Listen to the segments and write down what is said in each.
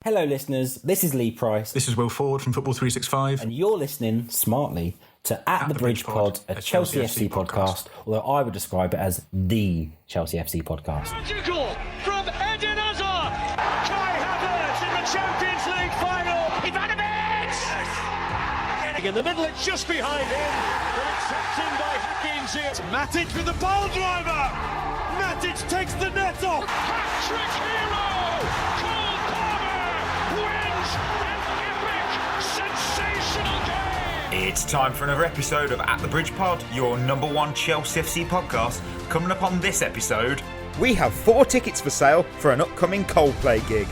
Hello, listeners. This is Lee Price. This is Will Ford from Football 365. And you're listening smartly to At the Bridge Pod, a Chelsea FC podcast, although I would describe it as the Chelsea FC podcast. Magical from Eden Hazard. Kai Havertz in the Champions League final. Ivanovic! In the middle, it's just behind him. But it's swept in by Hakim Ziyech. Matic with the ball driver. Matic takes the net off. Hat-trick hero. Cole Palmer wins an epic, sensational game. It's time for another episode of At the Bridge Pod, your number one Chelsea FC podcast. Coming up on this episode, we have 4 tickets for sale for an upcoming Coldplay gig.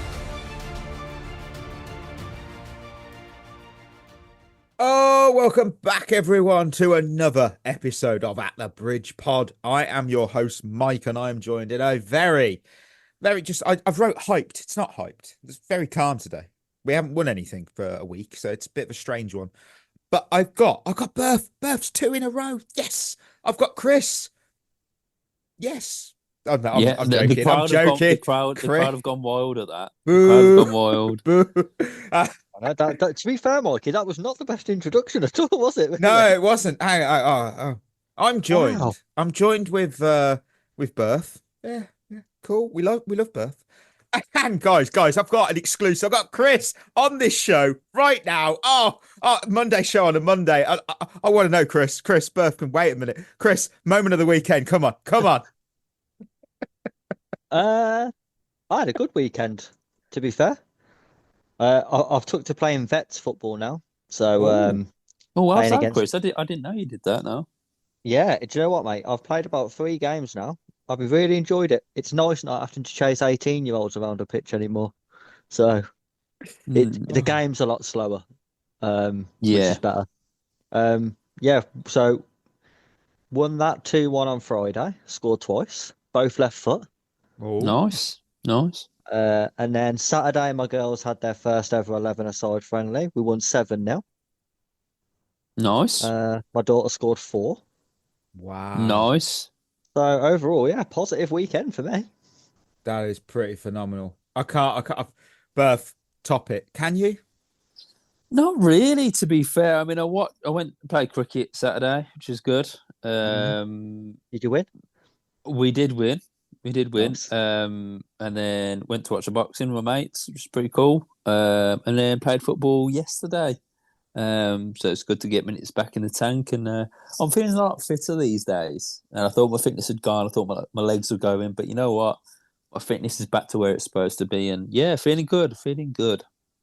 Oh, welcome back everyone to another episode of At the Bridge Pod. I am your host Mike and I am joined in a very I've wrote hyped. It's not hyped. It's very calm today. We haven't won anything for a week, so it's a bit of a strange one. But I've got Berth's 2 in a row. Yes. I've got Chris. Yes. Oh, no, I'm joking. The crowd have gone wild at that. The crowd have gone wild. To be fair, Mikey, that was not the best introduction at all, was it? No, it wasn't. I'm joined. Wow. I'm joined with Berth. Yeah, cool. We love Berth. And guys, I've got an exclusive. I've got Chris on this show right now. Monday show on a Monday. I want to know, Chris. Berth can wait a minute. Chris, moment of the weekend. Come on. I had a good weekend, to be fair. I've took to playing vets football now. So, well done, Chris. I didn't know you did that now. Yeah, do you know what, mate? I've played about 3 games now. I've really enjoyed it. It's nice not having to chase 18-year-olds around a pitch anymore. So, the game's a lot slower. Which is better. So won that 2-1 on Friday. Scored twice. Both left foot. Oh. Nice. And then Saturday, my girls had their first ever 11-a-side friendly. We won 7-0. Nice. My daughter scored 4. Wow. Nice. So overall, positive weekend for me. That is pretty phenomenal. I can't. Berth, top it. Can you? Not really, to be fair. I mean, I went to play cricket Saturday, which is good. Did you win? We did win. Nice. And then went to watch the boxing with my mates, which was pretty cool. And then played football yesterday. So it's good to get minutes back in the tank. And I'm feeling a lot fitter these days. And I thought my fitness had gone. I thought my legs were going. But you know what? My fitness is back to where it's supposed to be. And yeah, feeling good.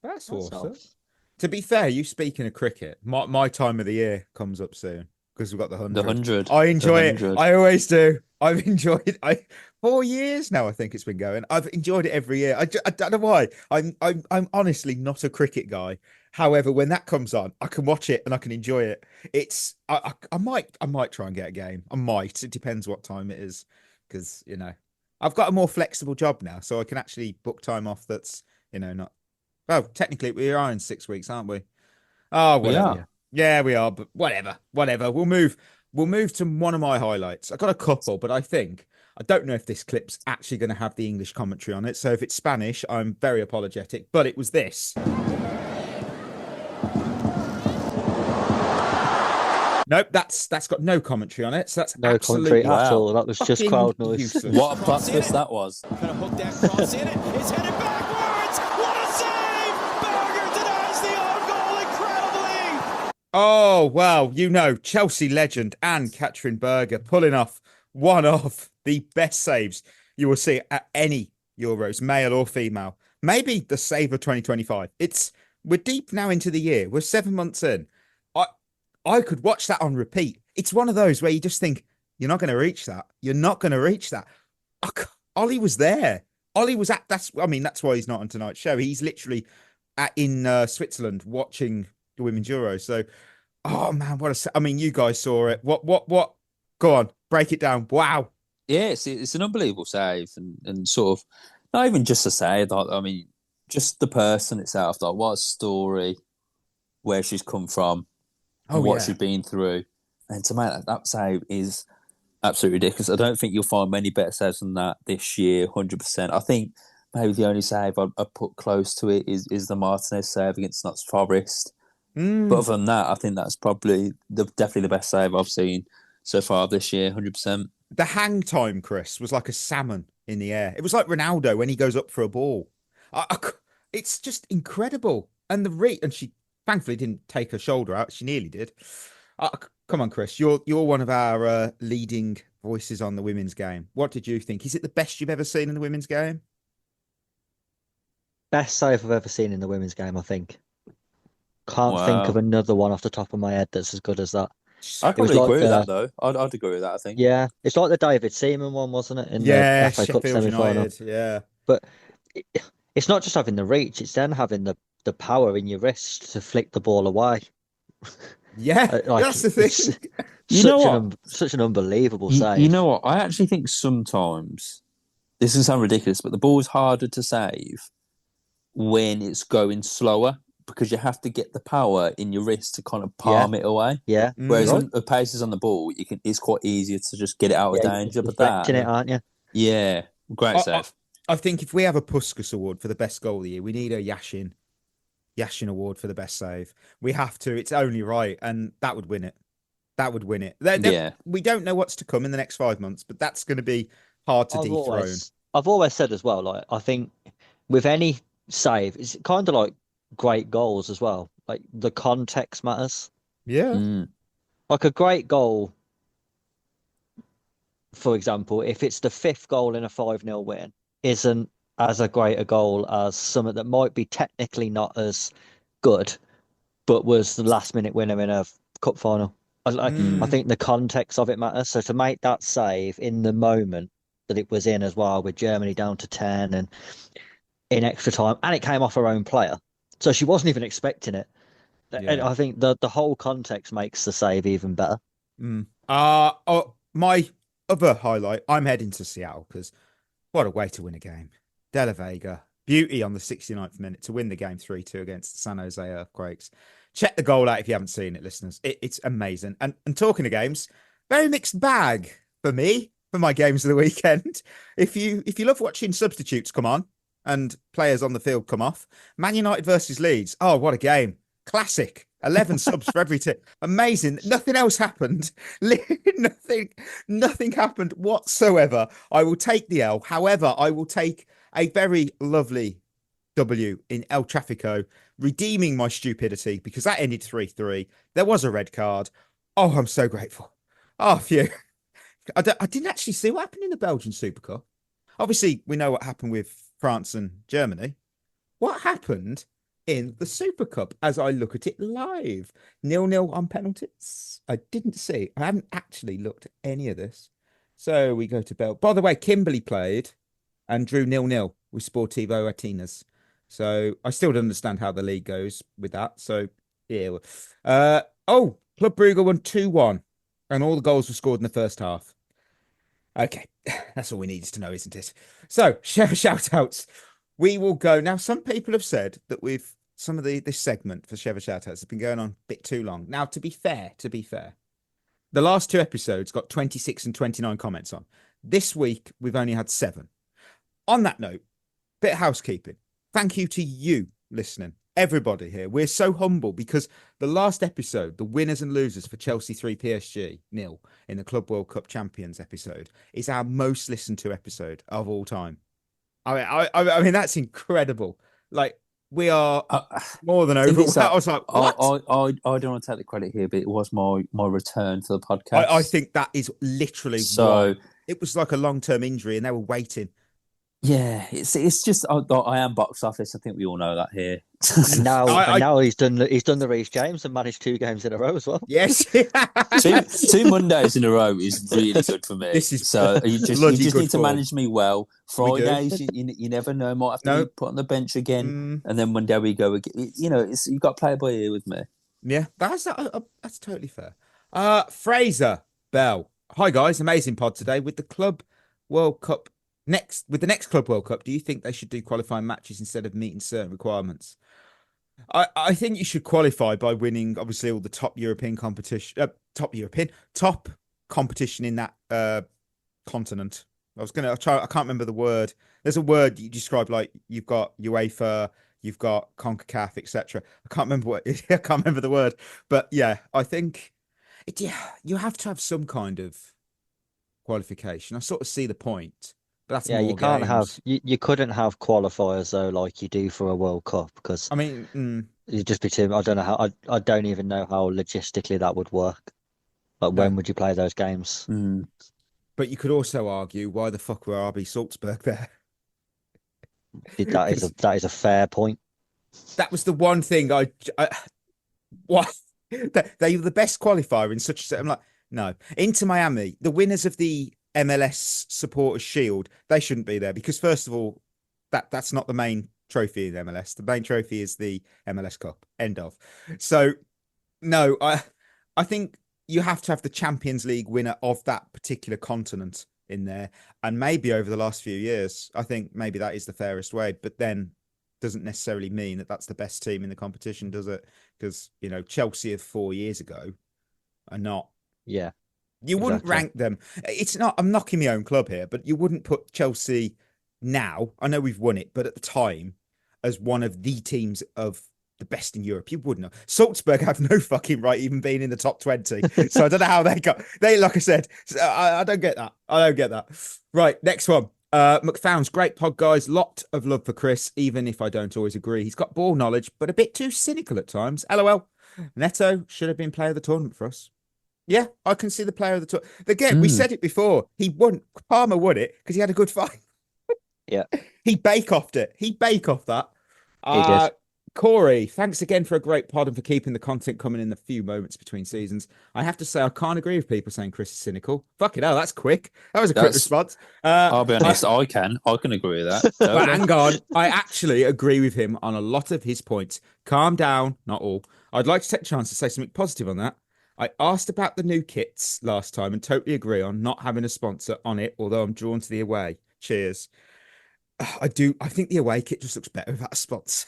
That's awesome. Nice. To be fair, you speaking of cricket, my time of the year comes up soon. Because we've got the 100. The 100. I enjoy it. I always do. I've enjoyed it. 4 years now, I think it's been going. I've enjoyed it every year. I don't know why. I'm honestly not a cricket guy. However, when that comes on, I can watch it and I can enjoy it. It's I might try and get a game. I might. It depends what time it is. Because, I've got a more flexible job now, so I can actually book time off that's, not. Well, technically we are in 6 weeks, aren't we? Oh, whatever. Yeah, we are, but whatever. We'll move to one of my highlights. I got a couple, but I don't know if this clip's actually going to have the English commentary on it. So if it's Spanish, I'm very apologetic, but it was this. Nope, that's got no commentary on it. So that's no commentary at all. That was just crowd noise. Useless. What a plot twist that was. Gonna hook that cross in it. It's headed backwards. What a save! Berger denies the own goal incredibly. Oh, well, Chelsea legend and Katrin Berger pulling off one of the best saves you will see at any Euros, male or female. Maybe the save of 2025. We're deep now into the year. We're 7 months in. I could watch that on repeat. It's one of those where you just think, you're not going to reach that. You're not going to reach that. Ollie was there. Ollie was that's why he's not on tonight's show. He's literally in Switzerland watching the Women's Euros. So, oh man, you guys saw it. What? Go on, break it down. Wow. Yeah, it's an unbelievable save and sort of, not even just a save, just the person itself, like what a story, where she's come from, and what she's been through. And to make that save is absolutely ridiculous. I don't think you'll find many better saves than that this year, 100%. I think maybe the only save I put close to it is the Martinez save against Notts Forest. But other than that, I think that's probably definitely the best save I've seen so far this year, 100%. The hang time, Chris, was like a salmon in the air. It was like Ronaldo when he goes up for a ball. It's just incredible. And and she thankfully didn't take her shoulder out. She nearly did. Come on, Chris. You're one of our leading voices on the women's game. What did you think? Is it the best you've ever seen in the women's game? Best save I've ever seen in the women's game, I think. Can't think of another one off the top of my head that's as good as that. I'd probably agree with that, though. I'd agree with that, I think. Yeah, it's like the David Seaman one, wasn't it? In Yeah, the FA Cup Sheffield semi-final. United, yeah. But it's not just having the reach, it's then having the power in your wrist to flick the ball away. Yeah, that's the thing. You know what? Such an unbelievable save. You know what? I actually think sometimes, this can sound ridiculous, but the ball's harder to save when it's going slower, because you have to get the power in your wrist to kind of palm it away. Yeah. Whereas when the pace is on the ball, it's quite easier to just get it out of danger. You're But that, it, aren't you? Yeah, great save. I think if we have a Puskas award for the best goal of the year, we need a Yashin award for the best save. We have to. It's only right, and that would win it. That would win it. We don't know what's to come in the next 5 months, but that's going to be hard to dethrone. I've always said as well, like, I think with any save, it's kind of like great goals as well. Like, the context matters. Yeah. Like a great goal, for example, if it's the 5th goal in a 5-0 win, isn't as a great a goal as something that might be technically not as good, but was the last minute winner in a cup final. I think the context of it matters. So to make that save in the moment that it was in as well, with Germany down to 10 and in extra time, and it came off her own player. So she wasn't even expecting it. Yeah. And I think the whole context makes the save even better. My other highlight, I'm heading to Seattle because what a way to win a game. De La Veiga, beauty on the 69th minute to win the game 3-2 against the San Jose Earthquakes. Check the goal out if you haven't seen it, listeners. It's amazing. And talking of games, very mixed bag for me, for my games of the weekend. If you love watching substitutes come on and players on the field come off, Man United versus Leeds. Oh, what a game. Classic. 11 subs for every team. Amazing. Nothing else happened. Nothing happened whatsoever. I will take the L. However, I will take a very lovely W in El Trafico, redeeming my stupidity because that ended 3-3. There was a red card. Oh, I'm so grateful. Oh, phew. I didn't actually see what happened in the Belgian Super Cup. Obviously, we know what happened with France and Germany. What happened in the Super Cup as I look at it live? 0-0 on penalties. I didn't see. I haven't actually looked at any of this. So we go to Belgium. By the way, Kimberley played and drew 0-0 with Sportivo Atenas. So I still don't understand how the league goes with that. So yeah. Club Brugge won 2-1 and all the goals were scored in the first half. Okay, that's all we needed to know, isn't it? So shout outs. We will go now. Some people have said that with some of this segment for Shevva shout outs has been going on a bit too long. Now, to be fair, the last 2 episodes got 26 and 29 comments on. This week we've only had 7. On that note, bit of housekeeping. Thank you to you listening, everybody here. We're so humble because the last episode, the winners and losers for Chelsea 3 PSG 0 in the Club World Cup Champions episode, is our most listened to episode of all time. I mean that's incredible. Like, we are more than over. I was like, what? I don't want to take the credit here, but it was my return to the podcast. I think that is literally why. It was like a long-term injury and they were waiting. Yeah, it's just I am box office. I think we all know that here. And now he's done the Reece James and managed 2 games in a row as well. Yes, 2 Mondays in a row is really good for me. You just need to manage me well. Fridays, you never know, might have to be put on the bench again, and then one day we go again. You know, you got to play by ear with me. Yeah, that's totally fair. Fraser Bell, hi guys, amazing pod today with the Club World Cup. With the next Club World Cup, do you think they should do qualifying matches instead of meeting certain requirements? I think you should qualify by winning, obviously, all the top European competition, top competition in that continent. I can't remember the word There's a word you describe, like you've got UEFA, you've got CONCACAF, etc. I can't remember I can't remember the word, but yeah, I think you have to have some kind of qualification. I sort of see the point, but that's Yeah, more you can't have games. you couldn't have qualifiers though like you do for a World Cup because I mean, you'd just be too. I don't know how. I don't even know how logistically that would work. Like no, when would you play those games? but you could also argue why the fuck were RB Salzburg there? That is 'Cause that is a fair point. that was the one thing I what they were the best qualifier in such a set. I'm like, no, Inter Miami, the winners of the MLS Supporters Shield, they shouldn't be there because first of all, that's not the main trophy in MLS. The main trophy is the MLS Cup. End of. So no, I think you have to have the Champions League winner of that particular continent in there, and maybe over the last few years, I think maybe that is the fairest way. But then doesn't necessarily mean that that's the best team in the competition, does it? Because Chelsea of 4 years ago are not. Yeah, You wouldn't exactly. rank them. It's not. I'm knocking my own club here, but you wouldn't put Chelsea now. I know we've won it, but at the time, as one of the teams of the best in Europe, you wouldn't have. Salzburg have no fucking right even being in the top 20. So I don't know how they got. They, like I said, I don't get that. I don't get that. Right, next one. McFown's great pod, guys. Lot of love for Chris, even if I don't always agree. He's got ball knowledge, but a bit too cynical at times. LOL. Neto should have been player of the tournament for us. Yeah, I can see the player of the tournament. Again, we said it before. He won. Palmer won it because he had a good fight. Yeah, He bake-offed it. He bake-offed that. he did. Corey, thanks again for a great pod and for keeping the content coming in the few moments between seasons. I have to say, I can't agree with people saying Chris is cynical. Fuck it, that's quick. That was a quick response. I'll be honest, I can agree with that. But hang on, I actually agree with him on a lot of his points. Calm down, not all. I'd like to take a chance to say something positive on that. I asked about the new kits last time and totally agree on not having a sponsor on it, although I'm drawn to the away. Cheers. I think the away kit just looks better without a sponsor.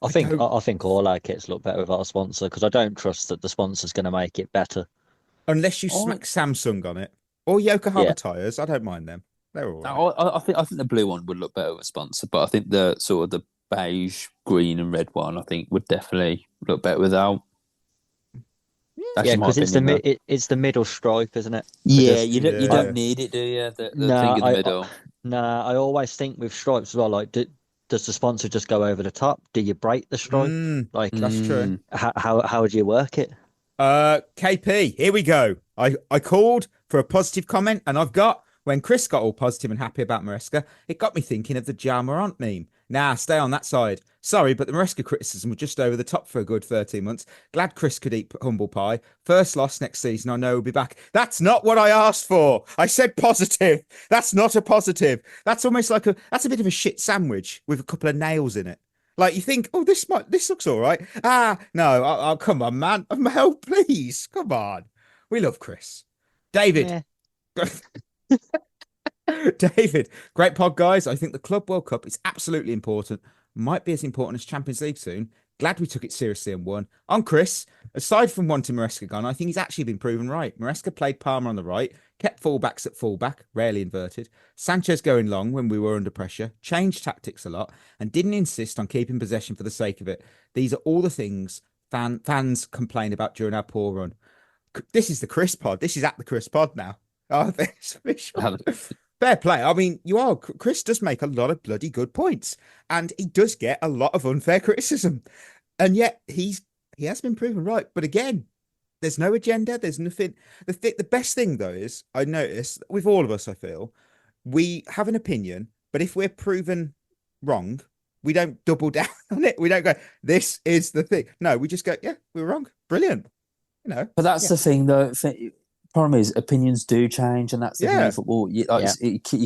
I think all our kits look better without a sponsor because I don't trust that the sponsor's going to make it better. Unless you smack Samsung on it or Yokohama tires, I don't mind them. They're all right. I think the blue one would look better with a sponsor, but I think the sort of the beige, green, and red one I think would definitely look better without. Yeah, because it's the middle stripe, isn't it? Yeah, you don't need it, do you? The thing in the middle. I always think with stripes as well. Like, does the sponsor just go over the top? Do you break the stripe? That's true. How do you work it? KP, here we go. I called for a positive comment, and I've got when Chris got all positive and happy about Maresca, it got me thinking of the Ja Morant meme. Nah, stay on that side. Sorry, but the Maresca criticism was just over the top for a good 13 months. Glad Chris could eat humble pie. First loss next season, I know we'll be back. That's not what I asked for. I said positive. That's not a positive. That's almost like that's a bit of a shit sandwich with a couple of nails in it. Like you think, oh, this looks all right. No, oh, come on, man. Mel, please, come on. We love Chris. David. David, great pod, guys. I think the Club World Cup is absolutely important. Might be as important as Champions League soon. Glad we took it seriously and won. On Chris, aside from wanting Maresca gone, I think he's actually been proven right. Maresca played Palmer on the right, kept fullbacks at fullback, rarely inverted. Sanchez going long when we were under pressure, changed tactics a lot, and didn't insist on keeping possession for the sake of it. These are all the things fans complain about during our poor run. This is the Chris pod. This is at the Chris pod now. Oh, this fair play. I mean, Chris does make a lot of bloody good points, and he does get a lot of unfair criticism, and yet he has been proven right. But again, there's no agenda. There's nothing. The best thing though is I notice with all of us, I feel we have an opinion, but if we're proven wrong, we don't double down on it. We don't go, "This is the thing." No, we just go, "Yeah, we were wrong. Brilliant." But that's the thing, though. Problem is, opinions do change, and that's the thing in football. You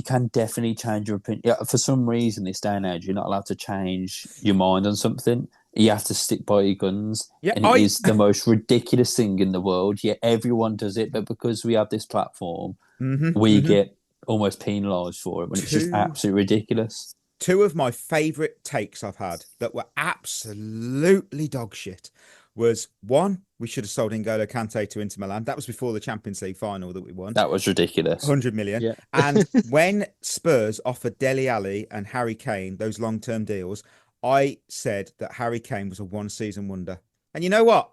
can definitely change your opinion. Yeah, for some reason, this day and age, you're not allowed to change your mind on something. You have to stick by your guns. Yeah, and it is the most ridiculous thing in the world. Yeah, everyone does it, but because we have this platform, we get almost penalised for it when it's just absolutely ridiculous. Two of my favourite takes I've had that were absolutely dog shit. was one, we should have sold N'Golo Kante to Inter Milan. That was before the Champions League final that we won. That was ridiculous. 100 million. Yeah. And when Spurs offered Dele Alli and Harry Kane those long-term deals, I said that Harry Kane was a one-season wonder. And you know what?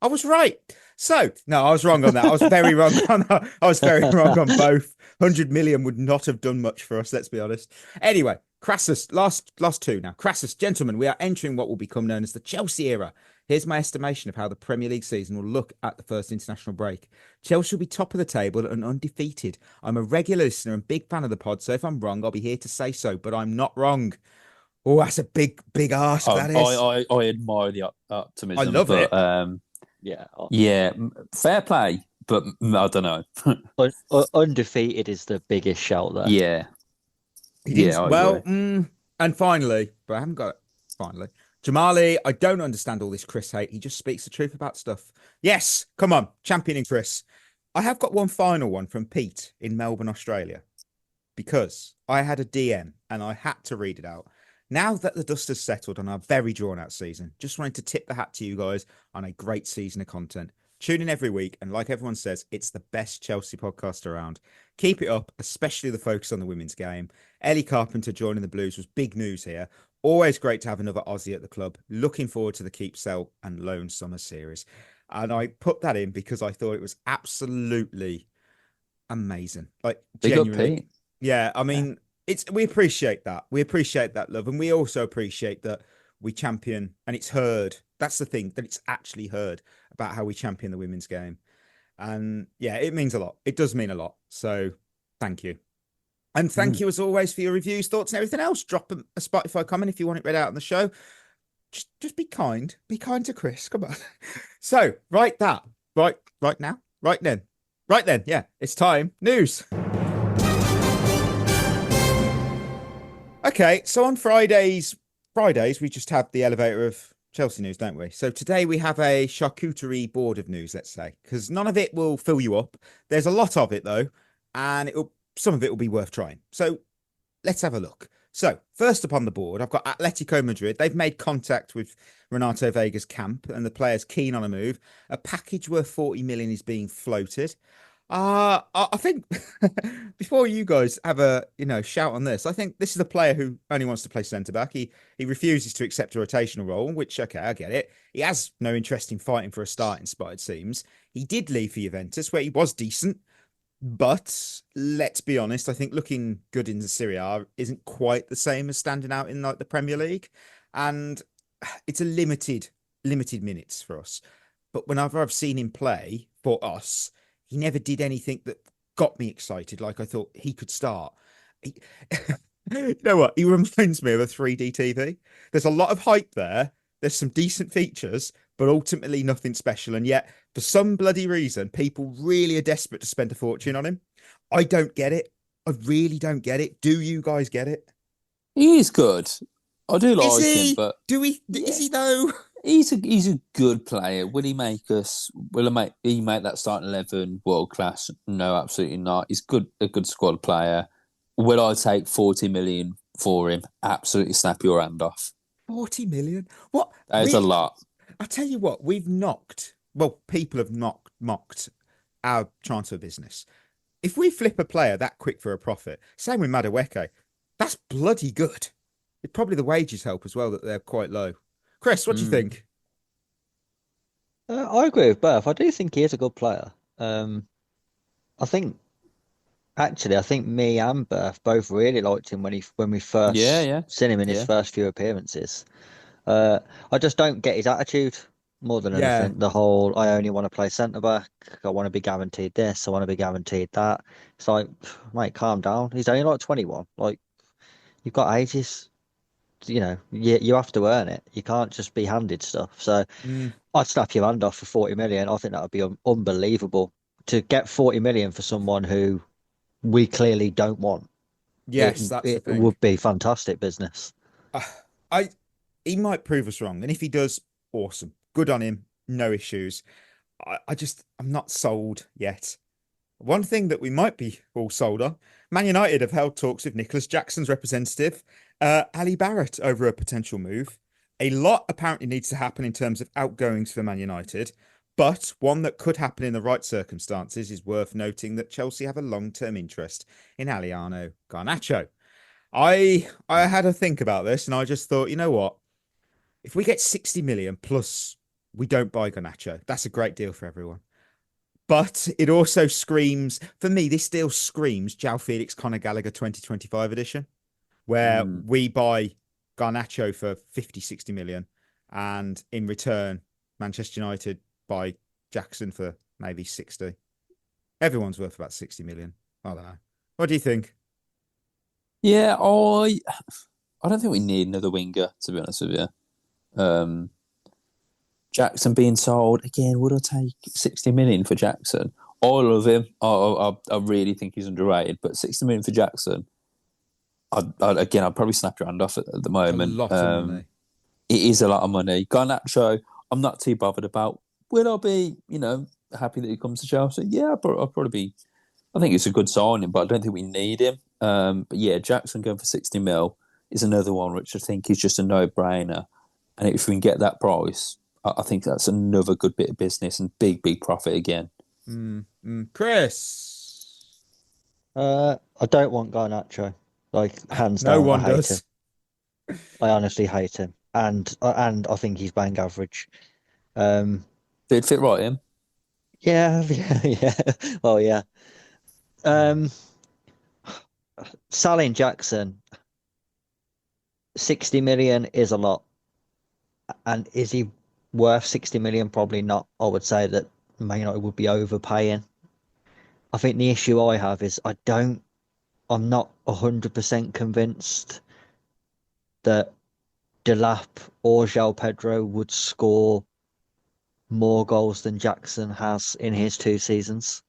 I was right. So, no, I was wrong on that. I was very wrong on that. I was very wrong on both. 100 million would not have done much for us, let's be honest. Anyway, Crassus, last two now. Crassus, gentlemen, we are entering what will become known as the Chelsea era. Here's my estimation of how the Premier League season will look at the first international break. Chelsea will be top of the table and undefeated. I'm a regular listener and big fan of the pod, so if I'm wrong, I'll be here to say so, but I'm not wrong. Oh, that's a big ask, that is. I admire the optimism. I love it. Yeah, fair play, but I don't know. Undefeated is the biggest shout there. Yeah. And finally, but I haven't got it. Finally, Jamali, I don't understand all this Chris hate. He just speaks the truth about stuff. Yes, come on, championing Chris. I have got one final one from Pete in Melbourne, Australia, because I had a DM and I had to read it out. Now that the dust has settled on our very drawn-out season, just wanted to tip the hat to you guys on a great season of content. Tune in every week, and like everyone says, it's the best Chelsea podcast around. Keep it up, especially the focus on the women's game. Ellie Carpenter joining the Blues was big news here. Always great to have another Aussie at the club. Looking forward to the Keep, Sell and Loan Summer series. And I put that in because I thought it was absolutely amazing. Like, genuinely. Yeah, I mean... We appreciate that. We appreciate that love. And we also appreciate that we champion and it's heard. That's the thing, that it's actually heard about how we champion the women's game. And yeah, it means a lot. It does mean a lot. So thank you. And thank you as always for your reviews, thoughts and everything else. Drop a Spotify comment if you want it read out on the show. Just be kind. Be kind to Chris. Come on. So right now. Yeah, it's time. News. Okay, so on Fridays, we just have the elevator of Chelsea news, don't we? So today we have a charcuterie board of news, let's say, because none of it will fill you up. There's a lot of it, though, and some of it will be worth trying. So let's have a look. So first up on the board, I've got Atletico Madrid. They've made contact with Renato Veiga's camp, and the player's keen on a move. A package worth 40 million is being floated. I think before you guys have a shout on this, I think this is a player who only wants to play centre back. He refuses to accept a rotational role, which okay, I get it. He has no interest in fighting for a starting spot. It seems he did leave for Juventus, where he was decent, but let's be honest, I think looking good in the Serie A isn't quite the same as standing out in like the Premier League, and it's a limited minutes for us. But whenever I've seen him play for us, he never did anything that got me excited. Like I thought he could start. You know what? He reminds me of a 3D TV. There's a lot of hype there. There's some decent features, but ultimately nothing special. And yet, for some bloody reason, people really are desperate to spend a fortune on him. I don't get it. I really don't get it. Do you guys get it? He is good. I do like him, but is he though? He's a good player. Will he make that starting 11 world class? No, absolutely not. He's a good squad player. Will I take 40 million for him? Absolutely snap your hand off. 40 million? What? That is a lot. I tell you what, people have mocked our transfer business. If we flip a player that quick for a profit, same with Madueke, that's bloody good. It's probably the wages help as well, that they're quite low. Chris, what do you think? I agree with both. I do think he is a good player. I think me and Berth both really liked him when we first seen him in his first few appearances. I just don't get his attitude more than anything. The whole, I only want to play centre back. I want to be guaranteed this. I want to be guaranteed that. It's like, mate, calm down. He's only like 21. Like, you've got ages. You have to earn it. You can't just be handed stuff. So I'd snap your hand off for 40 million. I think that would be unbelievable to get 40 million for someone who we clearly don't want. Yes, that's the thing. It would be fantastic business. He might prove us wrong, and if he does, awesome. Good on him. No issues. I'm not sold yet. One thing that we might be all sold on: Man United have held talks with Nicolas Jackson's representative, Ali Barrett, over a potential move. A lot apparently needs to happen in terms of outgoings for Man United, but one that could happen in the right circumstances is worth noting that Chelsea have a long-term interest in Aliano Garnacho. I had a think about this and I just thought, you know what? If we get 60 million plus we don't buy Garnacho, that's a great deal for everyone. But it also screams, for me, this deal screams João Felix Conor Gallagher 2025 edition, where we buy Garnacho for 50, 60 million. And in return, Manchester United buy Jackson for maybe 60. Everyone's worth about 60 million. I don't know. What do you think? Yeah, I don't think we need another winger, to be honest with you. Jackson being sold again, would I take 60 million for Jackson? I love him. I really think he's underrated, but 60 million for Jackson, I'd probably snap your hand off at the moment. A lot of money. It is a lot of money. Garnacho, I'm not too bothered about. Will I be, happy that he comes to Chelsea? Yeah, I'll probably be. I think it's a good signing, but I don't think we need him. But yeah, Jackson going for 60 mil is another one which I think is just a no-brainer. And if we can get that price, I think that's another good bit of business and big profit again. Chris? I don't want Garnacho. Like, hands No down, one I hate does. him. I honestly hate him. And I think he's bang average. Did fit right in? Yeah. Well, yeah. Selling Jackson, 60 million is a lot. And is he worth 60 million? Probably not. I would say that Man United would be overpaying. I think the issue I have is I'm not 100% convinced that Delap or João Pedro would score more goals than Jackson has in his 2 seasons.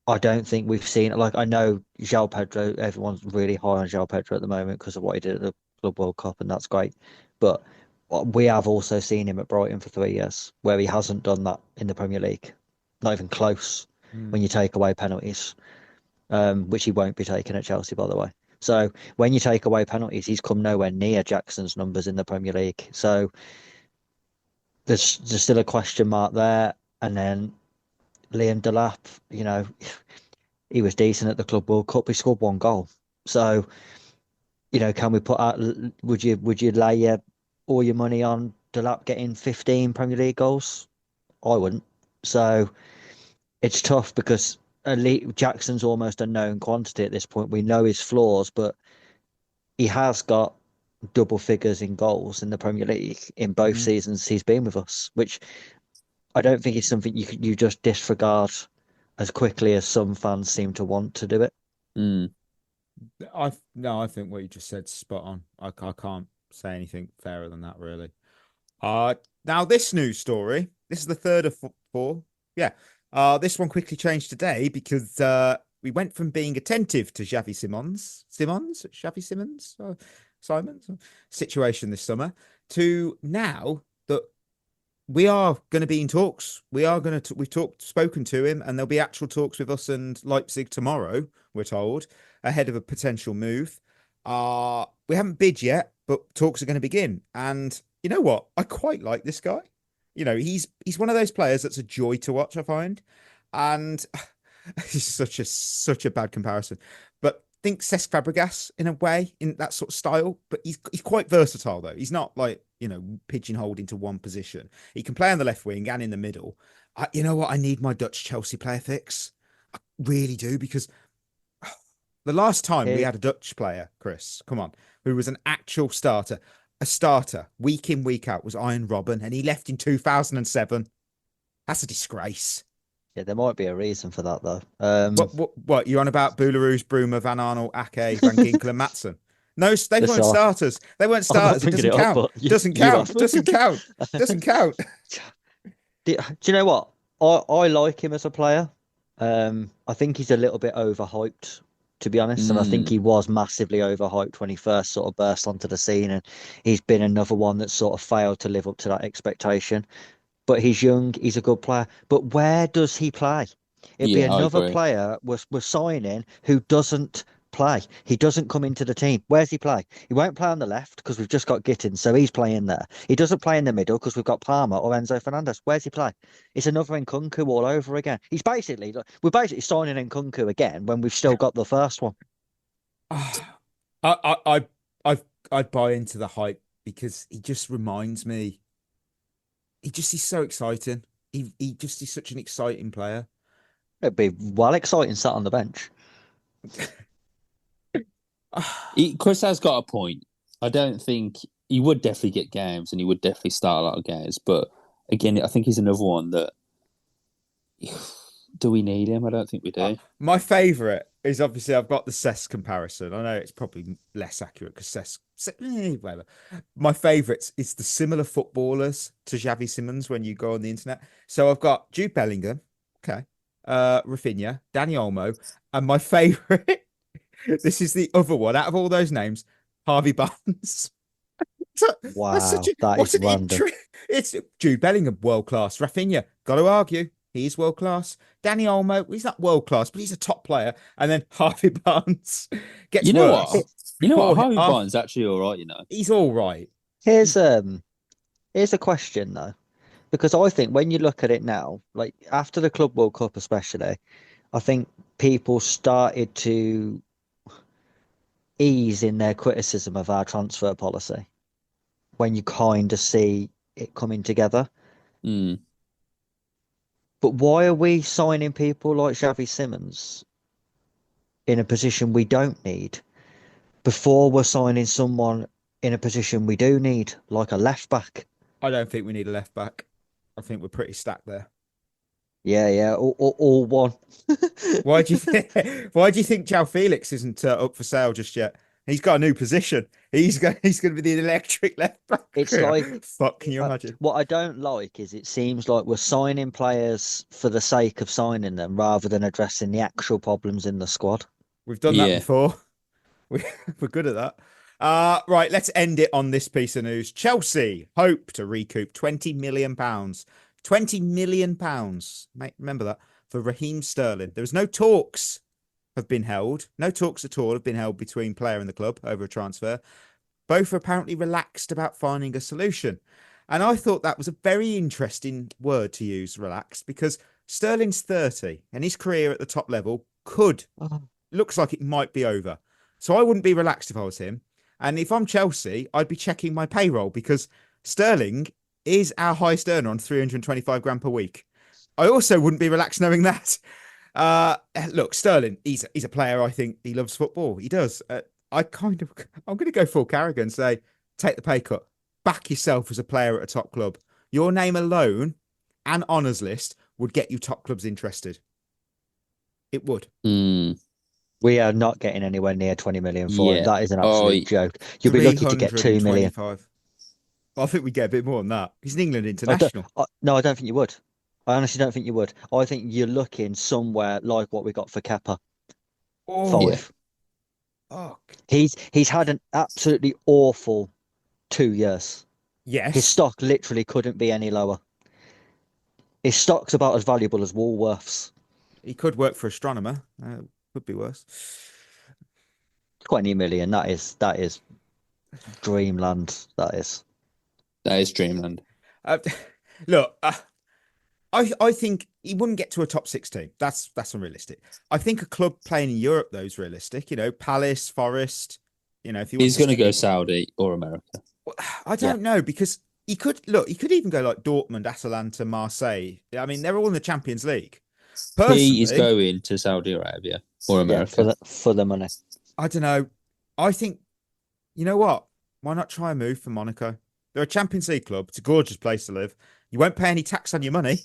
I don't think we've seen it. Like, I know João Pedro, everyone's really high on João Pedro at the moment because of what he did at the Club World Cup, and that's great. But we have also seen him at Brighton for 3 years, where he hasn't done that in the Premier League. Not even close when you take away penalties, which he won't be taking at Chelsea, by the way. So when you take away penalties, he's come nowhere near Jackson's numbers in the Premier League. So there's still a question mark there. And then Liam Delap, he was decent at the Club World Cup. He scored 1 goal. So, can we put out? Would you lay all your money on Delap getting 15 Premier League goals? I wouldn't. So it's tough because Jackson's almost a known quantity at this point. We know his flaws, but he has got double figures in goals in the Premier League in both seasons he's been with us, which I don't think is something you just disregard as quickly as some fans seem to want to do it. I think what you just said's spot on. I can't say anything fairer than that, really. Now this news story, this is the third of 4. Yeah. This one quickly changed today because we went from being attentive to Xavi Simons situation this summer to now that we are going to be in talks. We've spoken to him, and there'll be actual talks with us and Leipzig tomorrow, we're told, ahead of a potential move. We haven't bid yet, but talks are going to begin. And you know what? I quite like this guy. He's one of those players that's a joy to watch, I find. And he's such a bad comparison. But think Cesc Fabregas in a way, in that sort of style. But he's quite versatile, though. He's not like, pigeonholed into one position. He can play on the left wing and in the middle. You know what? I need my Dutch Chelsea player fix. I really do, because the last time we had a Dutch player, Chris, come on, who was an actual starter, a starter week in, week out, was Iron Robben, and he left in 2007. That's a disgrace. Yeah, there might be a reason for that, though. What you on about? Boularoos, Bruma, Van Arnold, Ake, Van Ginkel, and Matson? No, they weren't starters. They weren't starters. It doesn't count. Doesn't count. Doesn't count. Doesn't count. Do you know what? I like him as a player. I think he's a little bit overhyped, to be honest. And I think he was massively overhyped when he first sort of burst onto the scene. And he's been another one that sort of failed to live up to that expectation. But he's young. He's a good player. But where does he play? It'd be another player we're signing who doesn't play. He doesn't come into the team. Where's he play? He won't play on the left because we've just got Gittins, so he's playing there. He doesn't play in the middle because we've got Palmer or Enzo Fernandez. Where's he play? It's another Nkunku all over again. We're basically signing Nkunku again when we've still got the first one. I'd buy into the hype because he just reminds me. He's so exciting. He's such an exciting player. It'd be well exciting sat on the bench. Chris has got a point. I don't think he would definitely get games and he would definitely start a lot of games. But again, I think he's another one that. Do we need him? I don't think we do. My favourite is obviously I've got the Cesc comparison. I know it's probably less accurate because whatever. My favourite is the similar footballers to Xavi Simons when you go on the internet. So I've got Jude Bellingham, okay, Rafinha, Dani Olmo, and my favourite. This is the other one out of all those names, Harvey Barnes. Wow, that is random. It's Jude Bellingham, world class. Rafinha, got to argue. He's world class. Dani Olmo, he's not world class, but he's a top player. And then Harvey Barnes gets you know worse. what? You know what? Harvey Barnes is actually all right. You know, he's all right. Here's a question though, because I think when you look at it now, like after the Club World Cup, especially, I think people started to ease in their criticism of our transfer policy when you kind of see it coming together. Mm. But why are we signing people like Xavi Simons in a position we don't need before we're signing someone in a position we do need, like a left back? I don't think we need a left back. I think we're pretty stacked there. Yeah, all one. Why do you think João Felix isn't up for sale just yet? He's got a new position. He's going to be the electric left back. It's like, fuck. Can you imagine? What I don't like is it seems like we're signing players for the sake of signing them rather than addressing the actual problems in the squad. We've done that before. We're good at that. Right, let's end it on this piece of news. Chelsea hope to recoup £20 million. £20 million, mate. Remember that, for Raheem Sterling. There was no talks have been held. No talks at all have been held between player and the club over a transfer. Both are apparently relaxed about finding a solution. And I thought that was a very interesting word to use, relaxed, because Sterling's 30 and his career at the top level looks like it might be over. So I wouldn't be relaxed if I was him. And if I'm Chelsea, I'd be checking my payroll because Sterling is our highest earner on 325 grand per week. I also wouldn't be relaxed knowing that. Look, Sterling, he's a player. I think he loves football. He does. I'm going to go full Carragher and say, take the pay cut. Back yourself as a player at a top club. Your name alone and honours list would get you top clubs interested. It would. We are not getting anywhere near 20 million for it. That is an absolute joke. You'll be lucky to get 2 million. I think we get a bit more than that. He's an England international. No, I don't think you would. I honestly don't think you would. I think you're looking somewhere like what we got for Kepa. 5. Oh. He's had an absolutely awful 2 years. Yes. His stock literally couldn't be any lower. His stock's about as valuable as Woolworths. He could work for Astronomer. Could be worse. 20 million. That is dreamland. That is dreamland. Look, I think he wouldn't get to a top 6 team. That's unrealistic. I think a club playing in Europe though is realistic. You know, Palace, Forest. You know, if he's going to go Saudi or America. I don't know because he could even go like Dortmund, Atalanta, Marseille. I mean, they're all in the Champions League. Personally, he is going to Saudi Arabia or America for the money. I don't know. I think, you know what? Why not try a move for Monaco? They're a Champions League club. It's a gorgeous place to live. You won't pay any tax on your money.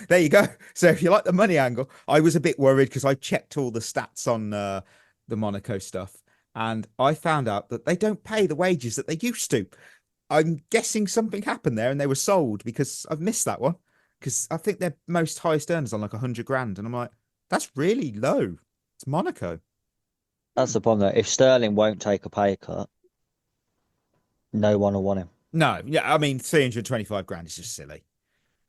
There you go. So if you like the money angle, I was a bit worried because I checked all the stats on the Monaco stuff, and I found out that they don't pay the wages that they used to. I'm guessing something happened there, and they were sold because I've missed that one. Because I think their most highest earners on like 100 grand, and I'm like, that's really low. It's Monaco. That's the problem though. If Sterling won't take a pay cut, no one will want him. No, yeah, I mean 325 grand is just silly.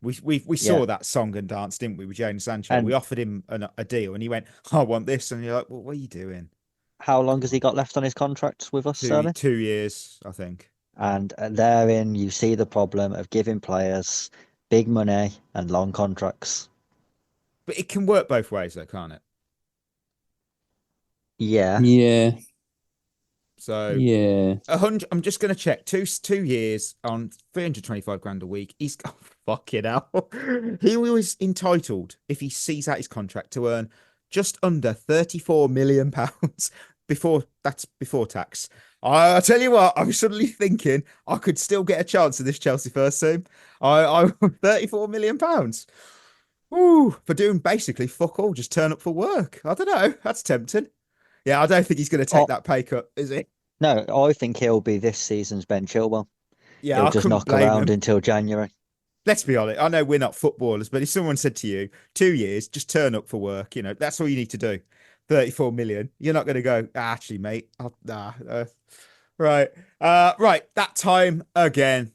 We saw that song and dance, didn't we, with Jadon Sancho? We offered him a deal, and he went, "I want this," and you're like, "Well, what are you doing?" How long has he got left on his contract with us, Two Sterling? 2 years, I think. And therein you see the problem of giving players big money and long contracts. But it can work both ways, though, can't it? Yeah. Yeah, So yeah. 100. I'm just going to check 2 years on 325 grand a week. He's oh, fucking hell. He was entitled, if he sees out his contract, to earn just under 34 million pounds before tax. I tell you what, I'm suddenly thinking I could still get a chance in this Chelsea first team. I 34 million pounds. Ooh, for doing basically fuck all, just turn up for work. I don't know. That's tempting. Yeah, I don't think he's going to take that pay cut, is he? No, I think he'll be this season's Ben Chilwell. Yeah, He'll I just couldn't knock blame around him. until January. Let's be honest. I know we're not footballers, but if someone said to you, 2 years, just turn up for work, that's all you need to do. 34 million. You're not going to go, actually, mate. Right. Right. That time again.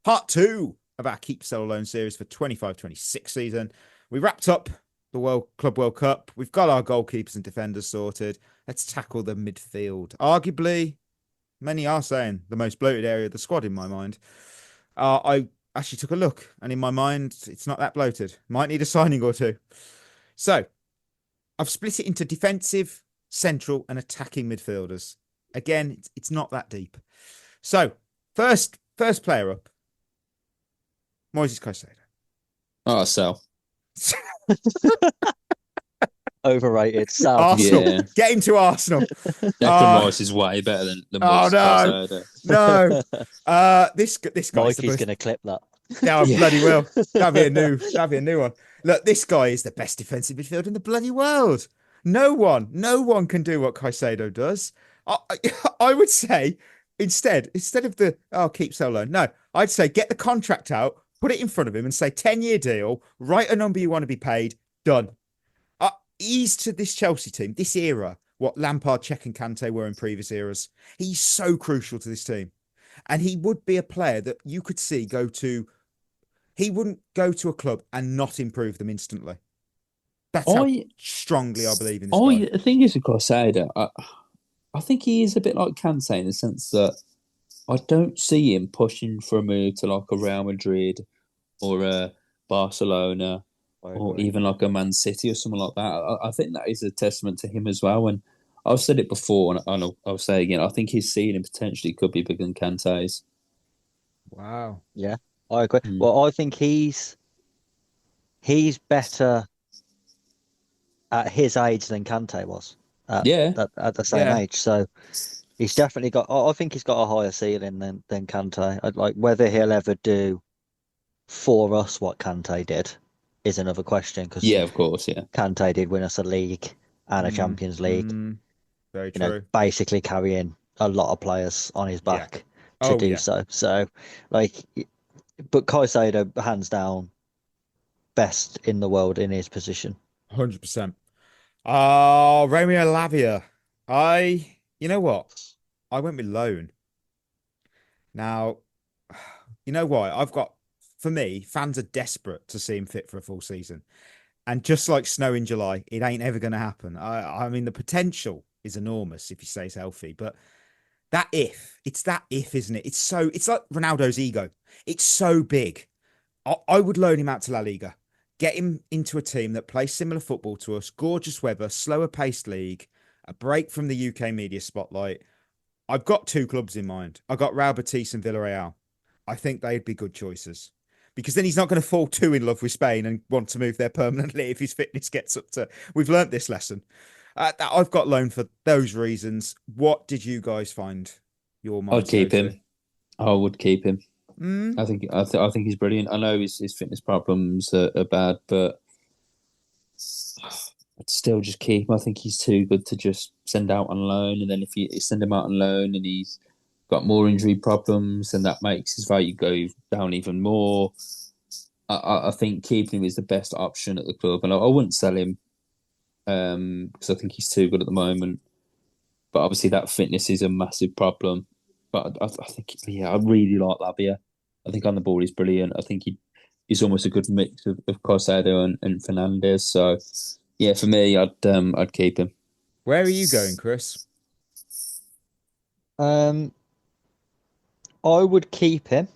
Part 2 of our Keep Sell Alone series for 25-26 season. We wrapped up the Club World Cup. We've got our goalkeepers and defenders sorted. Let's tackle the midfield. Arguably, many are saying the most bloated area of the squad in my mind. I actually took a look, and in my mind, it's not that bloated. Might need a signing or two. So, I've split it into defensive, central, and attacking midfielders. Again, it's not that deep. So, first player up, Moises Caicedo. Oh, so Overrated. Sal. Arsenal. Yeah. Get him to Arsenal. Declan Rice is way better than Oh, Moises no. Caicedo. No. This guy's Mikey's going to clip that. Yeah, I bloody will. That'd be a new one. Look, this guy is the best defensive midfielder in the bloody world. No one can do what Caicedo does. I would say instead of the keep so low. No, I'd say get the contract out, put it in front of him, and say 10-year deal. Write a number you want to be paid. Done. He's to this Chelsea team, this era, what Lampard, Cech, and Kante were in previous eras. He's so crucial to this team, and he would be a player that you could see go to. He wouldn't go to a club and not improve them instantly. That's how strongly I believe in this guy. The thing is with Caicedo, I think he is a bit like Kante in the sense that I don't see him pushing for a move to like a Real Madrid or a Barcelona or even like a Man City or something like that. I think that is a testament to him as well. And I've said it before, and I'll say again, I think his ceiling potentially could be bigger than Kante's. Wow. Yeah, I agree. Well, I think he's better at his age than Kante was. At the same age. So he's definitely got. I think he's got a higher ceiling than Kante. I'd like whether he'll ever do for us what Kante did is another question. Because of course, Kante did win us a league and a Champions League. Very true. Basically carrying a lot of players on his back to do so. So, but Caicedo, hands down, best in the world in his position. 100%. Romeo Lavia. You know what? I went with loan. Now, you know why? For me, fans are desperate to see him fit for a full season. And just like snow in July, it ain't ever going to happen. I mean, the potential is enormous if he stays healthy, but it's that if, isn't it? It's like Ronaldo's ego. It's so big. I would loan him out to La Liga. Get him into a team that plays similar football to us, gorgeous weather, slower paced league, a break from the UK media spotlight. I've got 2 clubs in mind. I've got Real Betis and Villarreal. I think they'd be good choices. Because then he's not going to fall too in love with Spain and want to move there permanently if his fitness gets up to... We've learnt this lesson. I've got loan for those reasons. What did you guys find your mind? I'd keep him. I would keep him. Mm. I think he's brilliant. I know his fitness problems are bad, but I'd still just keep him. I think he's too good to just send out on loan. And then if you send him out on loan and he's got more injury problems, and that makes his value go down even more. I think keeping him is the best option at the club, and I wouldn't sell him because I think he's too good at the moment. But obviously that fitness is a massive problem. But I think, I really like Lavia. I think on the ball he's brilliant. I think he's almost a good mix of Caicedo and Fernandes. So, yeah, for me, I'd keep him. Where are you going, Chris? Um, I would keep him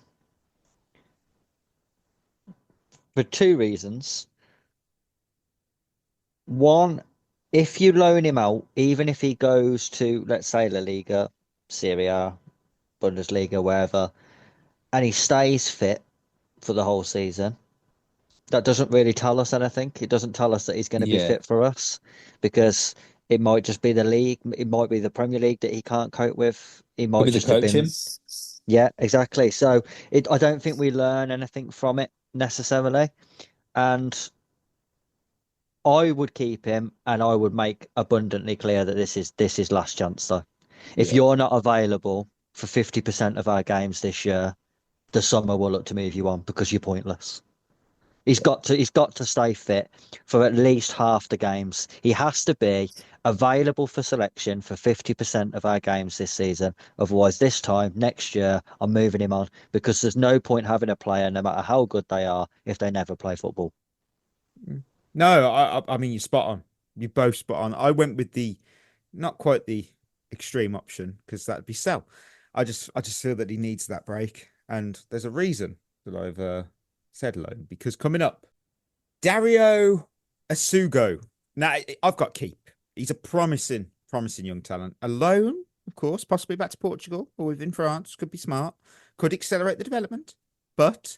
for two reasons. One, if you loan him out, even if he goes to, let's say, La Liga, Serie A, Bundesliga, wherever, and he stays fit for the whole season, that doesn't really tell us anything. It doesn't tell us that he's going to be Yeah. fit for us because it might just be the league. It might be the Premier League that he can't cope with. He might Probably the just have coach been. him. Yeah, exactly. So I don't think we learn anything from it necessarily. And I would keep him and I would make abundantly clear that this is last chance though. If you're not available for 50% of our games this year, the summer will look to move you on because you're pointless. He's got to stay fit for at least half the games. He has to be available for selection for 50% of our games this season. Otherwise, this time next year, I'm moving him on because there's no point having a player, no matter how good they are, if they never play football. No, I mean, you're spot on. You're both spot on. I went with the not quite the extreme option because that'd be sell. I just feel that he needs that break, and there's a reason that I've said loan because coming up, Dario Asugo. Now I've got keep. He's a promising young talent. A loan, of course, possibly back to Portugal or within France could be smart. Could accelerate the development, but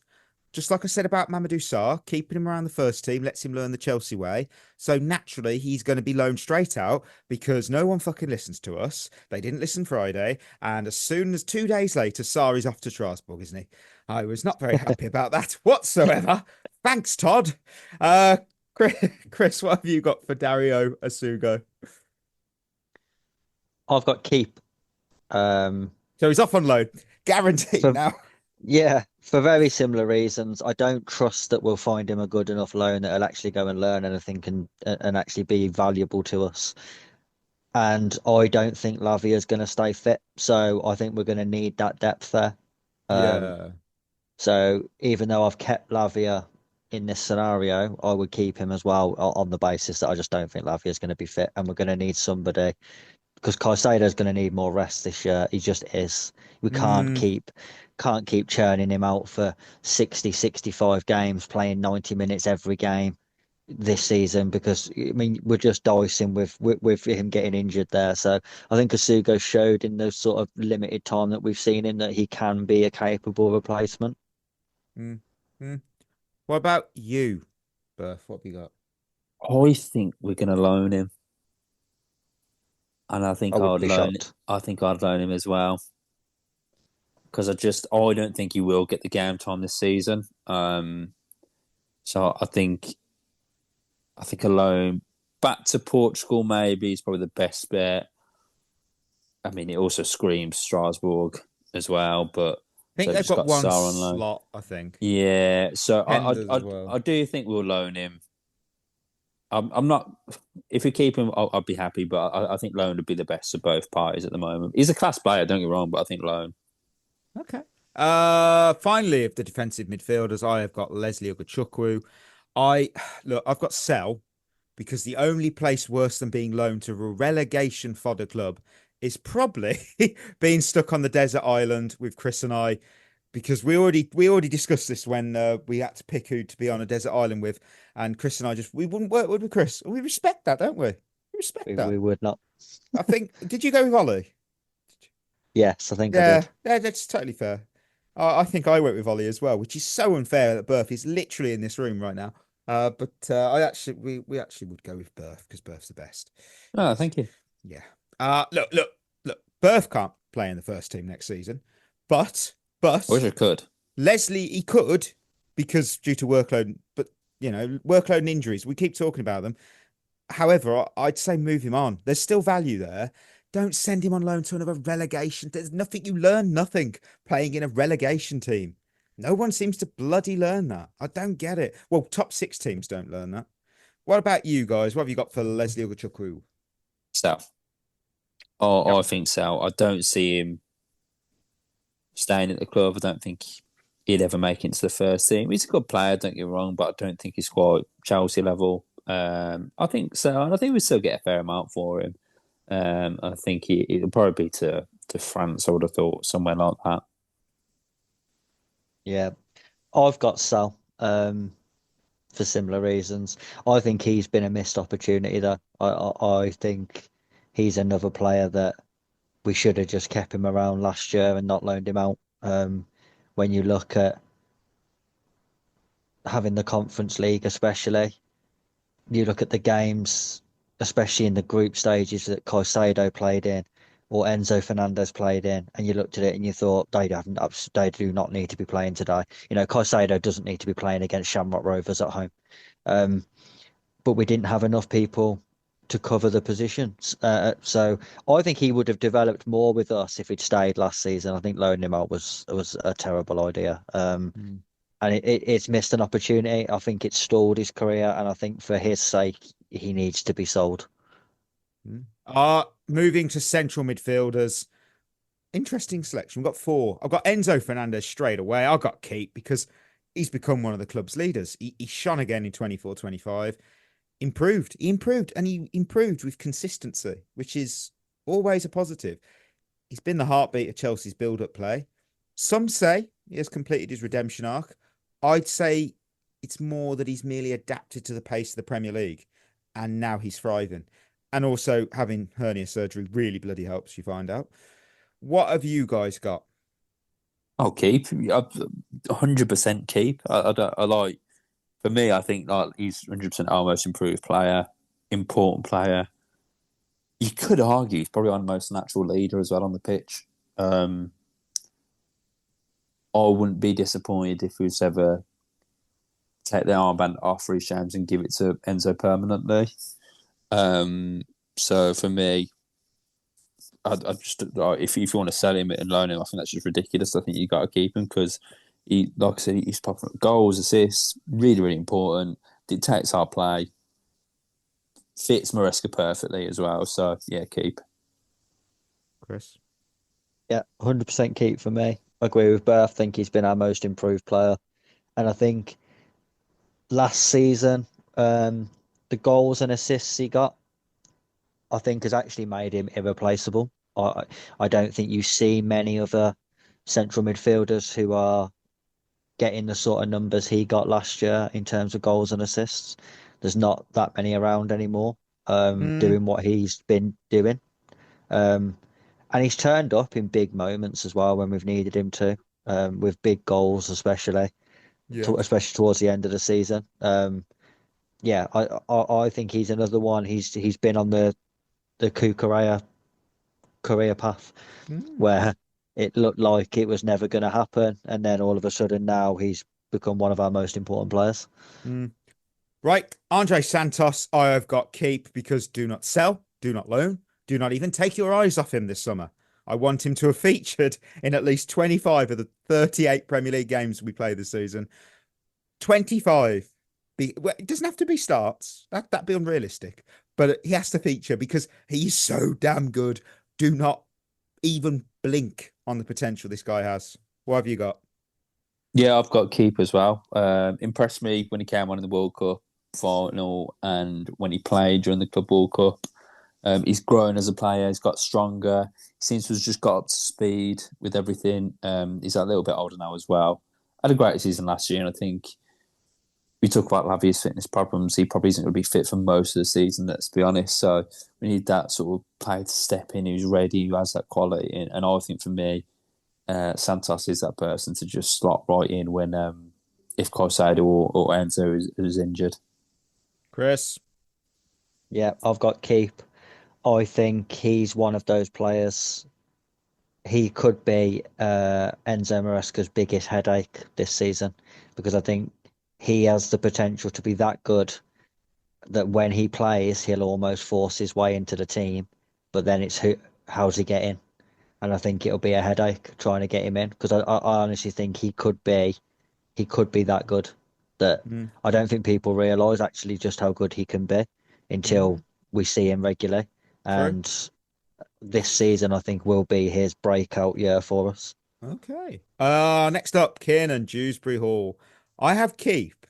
just like I said about Mamadou Sarr, keeping him around the first team lets him learn the Chelsea way. So naturally, he's going to be loaned straight out because no one fucking listens to us. They didn't listen Friday. And as soon as 2 days later, Sarr is off to Strasbourg, isn't he? I was not very happy about that whatsoever. Thanks, Todd. Chris, what have you got for Dario Asugo? I've got keep. So he's off on loan. Guaranteed So- now. Yeah, for very similar reasons. I don't trust that we'll find him a good enough loan that'll actually go and learn anything and actually be valuable to us. And I don't think Lavia is going to stay fit. So I think we're going to need that depth there. Yeah. So even though I've kept Lavia in this scenario, I would keep him as well on the basis that I just don't think Lavia is going to be fit, and we're going to need somebody because Caicedo is going to need more rest this year. He just is. We can't keep churning him out for 60, 65 games, playing 90 minutes every game this season because I mean we're just dicing with him getting injured there. So I think Asugo showed in the sort of limited time that we've seen him that he can be a capable replacement. What about you, Berth? What have you got? I think we're going to loan him. And I think I would I'd be loan. shocked. I think I'd loan him as well because I don't think he will get the game time this season. So I think a loan back to Portugal maybe is probably the best bet. I mean, it also screams Strasbourg as well, but I think so they've just got one Sarr on loan. slot, I think. Yeah, so Penders as well. I do think we'll loan him. I'm not. If we keep him, I'll be happy. But I think loan would be the best of both parties at the moment. He's a class player, don't get me wrong, but I think loan. Okay. Finally, of the defensive midfielders, I have got Leslie Ogachukwu. I've got Sell because the only place worse than being loaned to a relegation fodder club is probably being stuck on the desert island with Chris and I, because we already discussed this when we had to pick who to be on a desert island with, and Chris and I we wouldn't work with Chris. We respect that, don't we? We respect that. We would not. I think. Did you go with Ollie? Yes, I think I Yeah, did. yeah, that's totally fair. I think I went with Ollie as well, which is so unfair that Berth is literally in this room right now. But we actually would go with Berth because Berth's the best. Oh, thank you. Yeah. Look. Berth can't play in the first team next season, but I wish I could. Leslie he could because due to workload, but workload and injuries. We keep talking about them. However, I'd say move him on. There's still value there. Don't send him on loan to another relegation. There's nothing you learn, nothing playing in a relegation team. No one seems to bloody learn that. I don't get it. Well, top 6 teams don't learn that. What about you guys? What have you got for Leslie Ogachukwu? So, I think so. I don't see him staying at the club. I don't think he'd ever make it into the first team. He's a good player, don't get me wrong, but I don't think he's quite Chelsea level. I think so, and I think we still get a fair amount for him. I think it'll probably be to to France. I would have thought somewhere like that. Yeah, I've got Sal for similar reasons. I think he's been a missed opportunity though. I think he's another player that we should have just kept him around last year and not loaned him out. When you look at having the Conference League, especially, you look at the games, especially in the group stages that Caicedo played in or Enzo Fernandez played in, and you looked at it and you thought they do not need to be playing today. You know, Caicedo doesn't need to be playing against Shamrock Rovers at home. But we didn't have enough people to cover the positions. So I think he would have developed more with us if he'd stayed last season. I think loaning him out was a terrible idea. And it's missed an opportunity. I think it's stalled his career, and I think for his sake, he needs to be sold. Moving to central midfielders. Interesting selection. We've got 4. I've got Enzo Fernandez straight away. I've got keep because he's become one of the club's leaders. He shone again in 24-25. Improved. He improved, and he improved with consistency, which is always a positive. He's been the heartbeat of Chelsea's build-up play. Some say he has completed his redemption arc. I'd say it's more that he's merely adapted to the pace of the Premier League, and now he's thriving. And also, having hernia surgery really bloody helps, you find out. What have you guys got? I'll keep. 100% keep. I like. For me, I think like he's 100% our most improved player, important player. You could argue he's probably our most natural leader as well on the pitch. I wouldn't be disappointed if he was ever take the armband off Reece James and give it to Enzo permanently. So for me, I just if you want to sell him and loan him, I think that's just ridiculous. I think you got to keep him because he, like I said, he's popping up goals, assists, really, really important. Dictates our play, fits Maresca perfectly as well. So yeah, keep. Chris? Yeah, 100% keep for me. I agree with Bert. I think he's been our most improved player. And I think last season, the goals and assists he got, I think has actually made him irreplaceable. I don't think you see many other central midfielders who are getting the sort of numbers he got last year in terms of goals and assists. There's not that many around anymore doing what he's been doing. And he's turned up in big moments as well when we've needed him to, with big goals especially, especially towards the end of the season. Yeah, I think he's another one. He's been on the Cucurella career path where it looked like it was never going to happen, and then all of a sudden now he's become one of our most important players. Right, Andre Santos, I have got keep because do not sell, do not loan, do not even take your eyes off him this summer. I want him to have featured in at least 25 of the 38 Premier League games we play this season. 25. It doesn't have to be starts. That'd be unrealistic. But he has to feature because he's so damn good. Do not even blink on the potential this guy has. What have you got? Yeah, I've got keep as well. Impressed me when he came on in the World Cup final and when he played during the Club World Cup. He's grown as a player. He's got stronger. He seems to have just got up to speed with everything. He's a little bit older now as well. Had a great season last year, and I think we talk about Lavia's fitness problems. He probably isn't going to be fit for most of the season, let's be honest. So we need that sort of player to step in who's ready, who has that quality. And I think for me, Santos is that person to just slot right in when if Caicedo or Enzo is injured. Chris? Yeah, I've got keep. I think he's one of those players. He could be Enzo Maresca's biggest headache this season because I think he has the potential to be that good that when he plays, he'll almost force his way into the team. But then it's how's he get in? And I think it'll be a headache trying to get him in because I honestly think he could be that good that I don't think people realise actually just how good he can be until we see him regularly. And this season, I think, will be his breakout year for us. Okay. Next up, Kiernan Dewsbury Hall. I have keep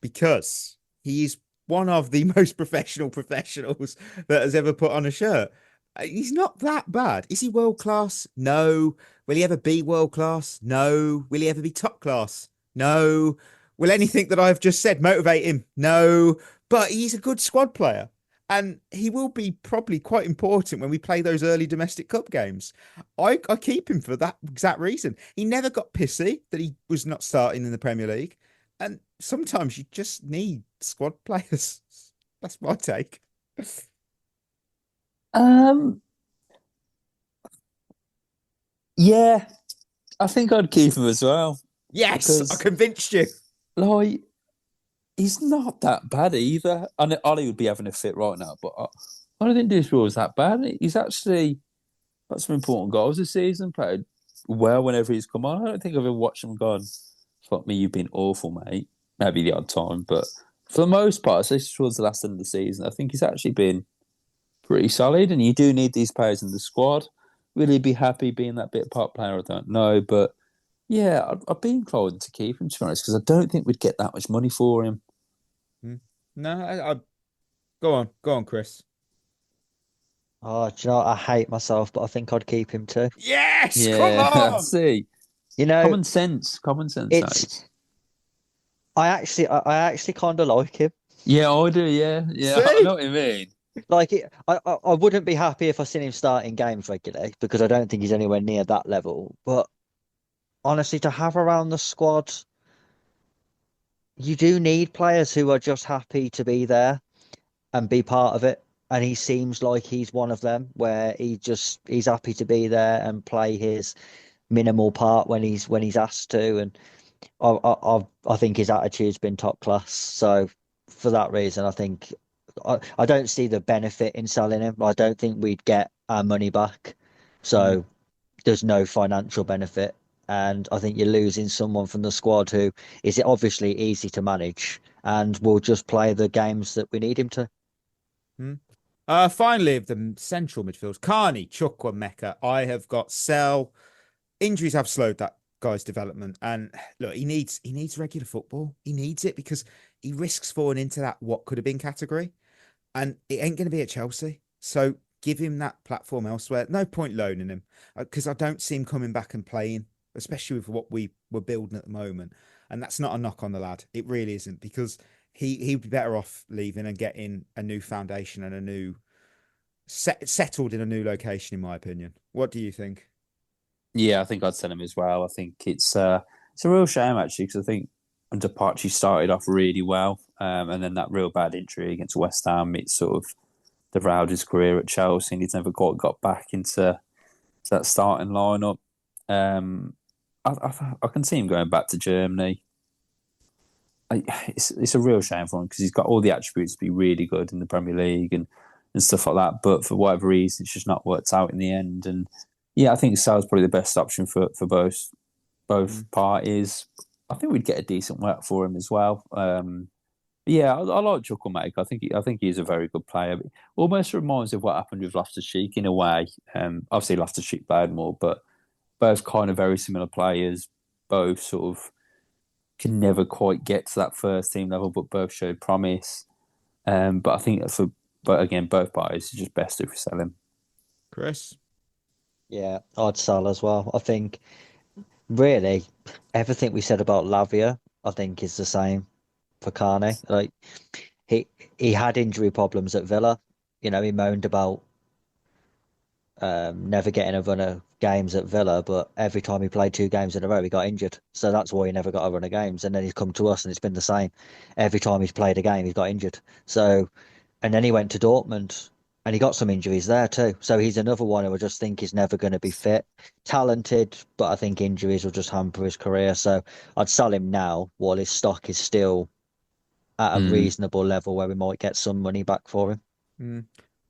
because he's one of the most professionals that has ever put on a shirt. He's not that bad. Is he world class? No. Will he ever be world class? No. Will he ever be top class? No. Will anything that I've just said motivate him? No. But he's a good squad player. And he will be probably quite important when we play those early domestic cup games. I keep him for that exact reason. He never got pissy that he was not starting in the Premier League. And sometimes you just need squad players. That's my take. Yeah, I think I'd keep him as well. Yes, Because- I convinced you. Like, he's not that bad either. I know Ollie would be having a fit right now, but I don't think this was that bad. He's actually got some important goals this season, played well whenever he's come on. I don't think I've ever watched him gone, fuck me, you've been awful, mate. Maybe the odd time, but for the most part, especially towards the last end of the season, I think he's actually been pretty solid, and you do need these players in the squad. Will he be happy being that bit part player? I don't know, but yeah, I'd be inclined to keep him, to be honest, because I don't think we'd get that much money for him. No, I go on, Chris. Oh, do you know what? I hate myself, but I think I'd keep him too. Yes, Yeah, come on. see, You know, common sense. it's. Mate. I actually kind of like him. Yeah, I do. Yeah, See? I know what you mean. Like, I wouldn't be happy if I seen him starting games regularly because I don't think he's anywhere near that level. But honestly, to have around the squad, you do need players who are just happy to be there and be part of it. And he seems like he's one of them, where he's happy to be there and play his minimal part when he's asked to. And I think his attitude's been top class. So for that reason, I think I don't see the benefit in selling him. I don't think we'd get our money back. So there's no financial benefit. And I think you're losing someone from the squad who is obviously easy to manage and will just play the games that we need him to. Finally, of the central midfield, Carney, Chukwa, Mecca. I have got Sell. Injuries have slowed that guy's development, and look, he needs regular football. He needs it because he risks falling into that what could have been category, and it ain't going to be at Chelsea. So give him that platform elsewhere. No point loaning him because I don't see him coming back and playing, especially with what we were building at the moment. And that's not a knock on the lad. It really isn't, because he'd be better off leaving and getting a new foundation and a new settled in a new location, in my opinion. What do you think? Yeah, I think I'd sell him as well. I think it's a real shame, actually, because I think under Pachi started off really well, and then that real bad injury against West Ham, it sort of derailed his career at Chelsea, and he's never quite got back into that starting lineup. I can see him going back to Germany. It's a real shame for him because he's got all the attributes to be really good in the Premier League and stuff like that. But for whatever reason, it's just not worked out in the end. And yeah, I think Sal's probably the best option for both parties. I think we'd get a decent work for him as well. Yeah, I like Chukwuemeka. I think he's a very good player. Almost reminds me of what happened with Loftus-Cheek in a way. Obviously, Loftus-Cheek played more, but both kind of very similar players. Both sort of can never quite get to that first team level, but both showed promise. But I think but again, both parties are just best if we sell him. Chris? Yeah, I'd sell as well. I think really everything we said about Lavia, I think is the same for Carney. Like he had injury problems at Villa. You know, he moaned about never getting a run of games at Villa, but every time he played 2 games in a row, he got injured. So that's why he never got a run of games. And then he's come to us, and it's been the same. Every time he's played a game, he's got injured. So, and then he went to Dortmund, and he got some injuries there too. So he's another one who I just think is never going to be fit. Talented, but I think injuries will just hamper his career. So I'd sell him now while his stock is still at a reasonable level where we might get some money back for him.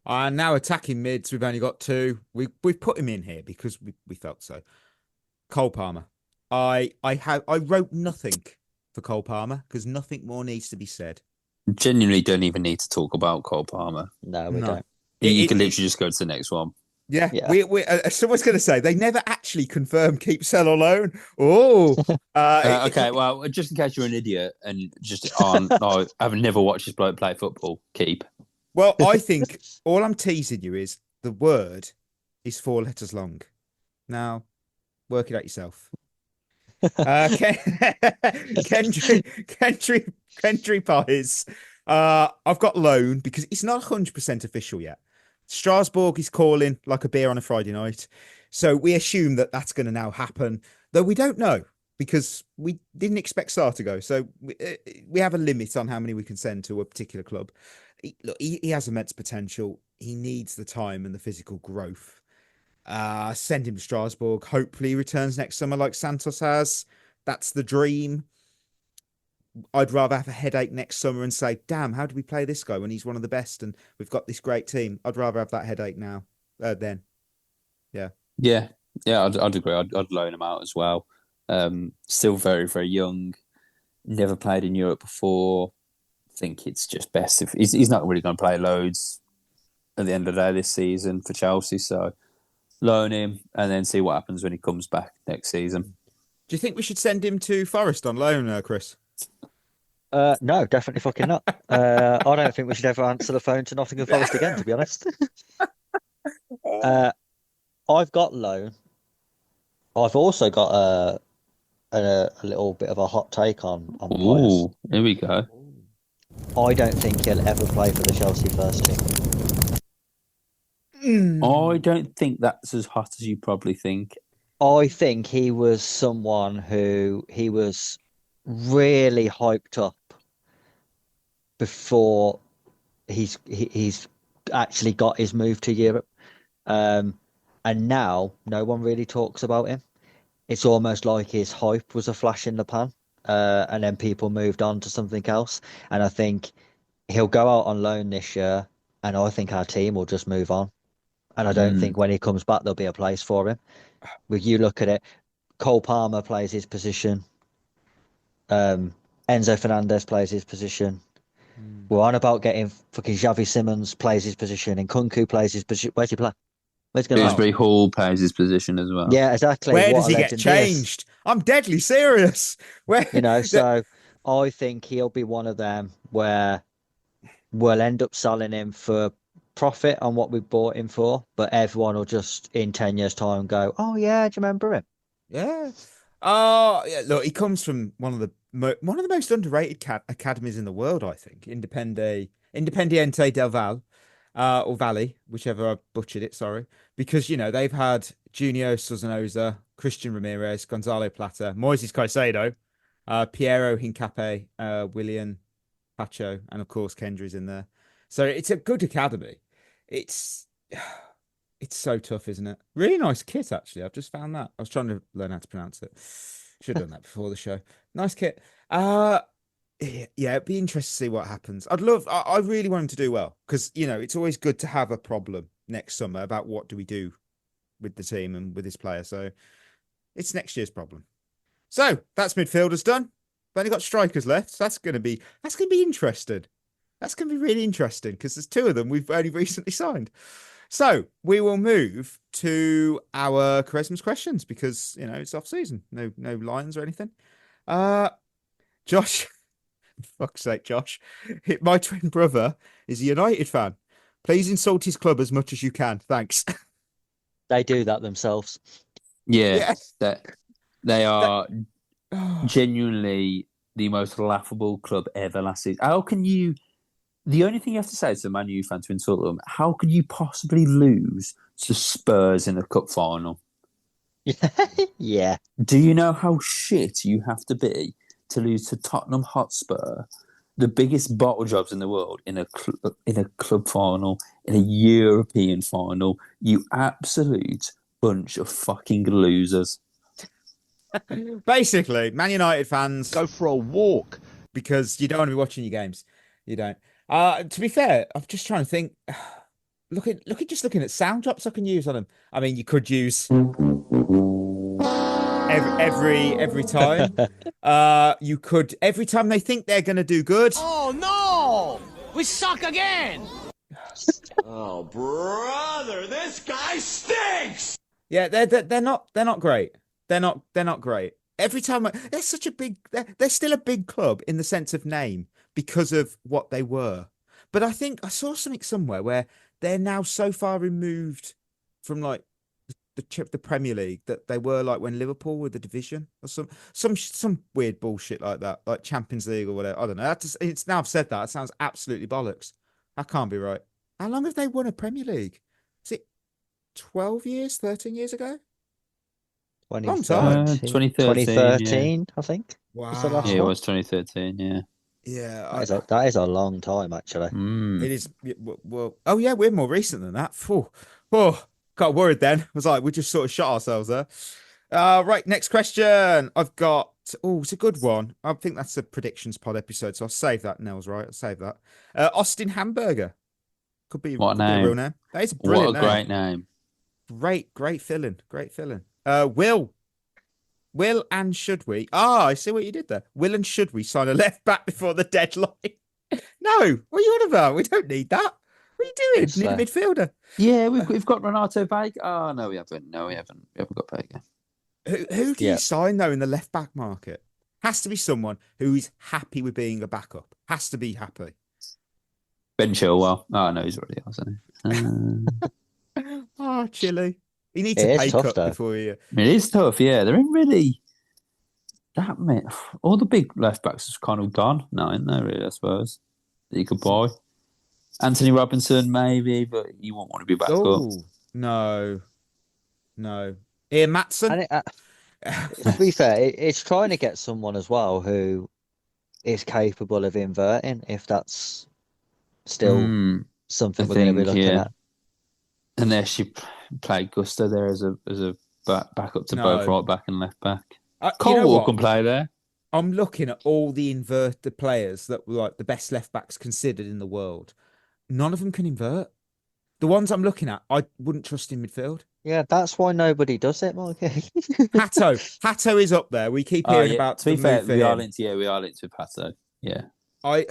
Now attacking mids, we've only got 2. We've put him in here because we felt so. Cole Palmer. I wrote nothing for Cole Palmer because nothing more needs to be said. Genuinely don't even need to talk about Cole Palmer. No, we don't. You can literally just go to the next one. Yeah. We someone's going to say they never actually confirmed keep, sell, or loan. Oh, okay. Well, just in case you're an idiot and just I've never watched this bloke play football. Keep. Well, I think all I'm teasing you is the word is 4 letters long. Now, work it out yourself. Kendry Pies. I've got loan because it's not 100% official yet. Strasbourg is calling like a beer on a Friday night. So we assume that that's going to now happen, though we don't know because we didn't expect Sarr to go. So we have a limit on how many we can send to a particular club. He has immense potential. He needs the time and the physical growth. Send him to Strasbourg. Hopefully he returns next summer like Santos has. That's the dream. I'd rather have a headache next summer and say, damn, how do we play this guy when he's one of the best and we've got this great team? I'd rather have that headache now then. Yeah. Yeah, I'd agree. I'd loan him out as well. Still very, very young. Never played in Europe before. Think it's just best if he's not really going to play loads at the end of the day this season for Chelsea. So loan him and then see what happens when he comes back next season. Do you think we should send him to Forest on loan, Chris? No, definitely fucking not. I don't think we should ever answer the phone to Nottingham Forest again, to be honest. I've got loan. I've also got a little bit of a hot take on players. Ooh, here we go. I don't think he'll ever play for the Chelsea first team. I don't think that's as hot as you probably think. I think he was someone who he was really hyped up before he's actually got his move to Europe. And now no one really talks about him. It's almost like his hype was a flash in the pan. And then people moved on to something else. And I think he'll go out on loan this year. And I think our team will just move on. And I don't think when he comes back, there'll be a place for him. When you look at it, Cole Palmer plays his position. Enzo Fernandez plays his position. We're on about getting fucking Xavi Simons plays his position and Kunku plays his position. Where's he play? Where's he going? Dewsbury Hall plays his position as well. Yeah, exactly. Where What does a he get legend he is. changed? I'm deadly serious. Where So I think he'll be one of them where we'll end up selling him for profit on what we bought him for, but everyone will just in 10 years' time go, oh yeah, do you remember him? Yeah. Oh, yeah. Look, he comes from one of the most underrated academies in the world, I think. Independiente del Val, or Valley, whichever I butchered it. Sorry, because they've had Junior Susanoza, Christian Ramirez, Gonzalo Plata, Moises Caicedo, Piero Hincapié, William Pacho, and of course Kendry's in there. So it's a good academy. It's so tough, isn't it? Really nice kit, actually. I've just found that. I was trying to learn how to pronounce it. Should have done that before the show. Nice kit. Yeah, it'd be interesting to see what happens. I really want him to do well because, it's always good to have a problem next summer about what do we do with the team and with this player. So it's next year's problem. So that's midfielders done. We've only got strikers left. So that's going to be interesting. That's going to be really interesting because there's 2 of them we've only recently signed. So we will move to our Christmas questions because, it's off season. No lines or anything. Josh, fuck's sake, Josh. My twin brother is a United fan. Please insult his club as much as you can. Thanks. They do that themselves. Yeah. They are genuinely the most laughable club ever last season. How can you... The only thing you have to say to a Man U fan to insult them, how could you possibly lose to Spurs in a cup final? Yeah. Do you know how shit you have to be to lose to Tottenham Hotspur, the biggest bottle jobs in the world, in a club final, in a European final? You absolute bunch of fucking losers. Basically, Man United fans... Go for a walk. Because you don't want to be watching your games. You don't. To be fair, I'm just trying to think. Looking at sound drops I can use on them. I mean, you could use every time. You could every time they think they're going to do good. Oh no! We suck again! Oh brother, this guy stinks! Yeah, they're not great. They're not great. Every time they're such a big. They're still a big club in the sense of name because of what they were. But I think I saw something somewhere where they're now so far removed from like the Premier League that they were like when Liverpool were the division or some weird bullshit like that, like Champions League or whatever. I don't know. It's now I've said that, it sounds absolutely bollocks. That can't be right. How long have they won a Premier League? Is it 12 years, 13 years ago? Long time. 2013, I think. Was the Wow. last Yeah, it one? was 2013, yeah. Yeah, That is a long time, actually. it is. Well, oh yeah, we're more recent than that. Got worried then. I was like, we just sort of shot ourselves there. Right, next question. I've got. Oh, it's a good one. I think that's a predictions pod episode, so I'll save that. Nell's right. I'll save that. Austin Hamburger could be What could be a name? real name. That is a brilliant What a great name. Great filling. Great filling. Will and should we? I see what you did there. Will and should we sign a left back before the deadline? No, what are you on about? We don't need that. What are you doing? It's, Need a midfielder. Yeah, we've got Renato Veiga. Oh, no, we haven't. No, we haven't. We haven't got Veiga. Who do Yeah. you sign though in the left back market? Has to be someone who is happy with being a backup. Has to be happy. Ben Chilwell. Oh, no, he's already ours, isn't he? Oh, Chile. He needs It a is pay tough, cut though. before he. It is tough, yeah. They're in really that many. All the big left backs have kind of gone now, isn't there, really, I suppose, that you could buy. Anthony Robinson, maybe, but you won't want to be back up. Oh no. Ian Matson. And to be fair, it's trying to get someone as well who is capable of inverting, if that's still something I we're going to be think, looking yeah. at. Unless you played Gusto there as a backup to No. both right back and left back. You Cole know Walker what? can play there. I'm looking at all the inverted players that were like the best left backs considered in the world. None of them can invert. The ones I'm looking at, I wouldn't trust in midfield. Yeah, that's why nobody does it, Mikey. Hatto is up there. We keep hearing about. To be the fair, move for we are him. linked. Yeah, we are linked with Pato. Yeah. I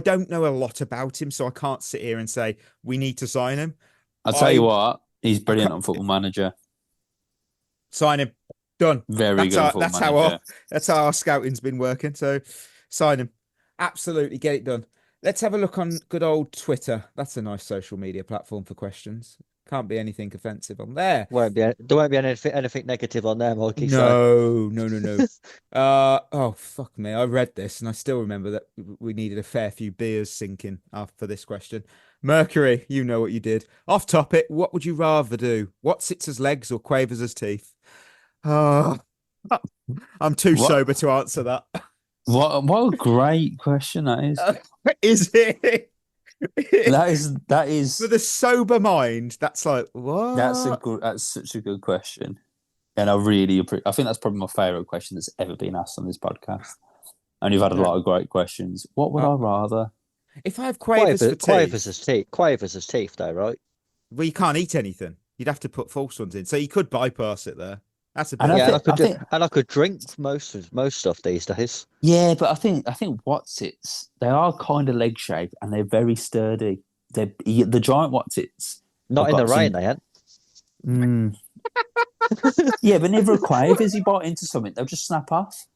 don't know a lot about him, so I can't sit here and say we need to sign him. I'll tell you what, he's brilliant on Football Manager. Sign him. Done. Very good on Football Manager. That's how our scouting's been working. So sign him. Absolutely, get it done. Let's have a look on good old Twitter. That's a nice social media platform for questions. Can't be anything offensive on there. There won't be anything negative on there, Mikey. No. Oh, fuck me. I read this and I still remember that we needed a fair few beers sinking after this question. Mercury, you know what you did. Off topic, what would you rather do? What sits as legs or quavers as teeth? Oh, I'm too sober to answer that. What a great question that is. Is it? That is For the sober mind, that's like, what? That's such a good question. And I really I think that's probably my favourite question that's ever been asked on this podcast. And you've had a lot of great questions. What would I rather? If I have quavers for teeth, Quavers as teeth, though, right? well, you can't eat anything. You'd have to put false ones in. So you could bypass it there. That's a bit. And I could drink most stuff these days. Yeah, but I think Watsits, they are kind of leg shaped and they're very sturdy. The giant Watsits. Not in the rain, they ain't. Yeah, but neither a quavers. You bite into something, they'll just snap off.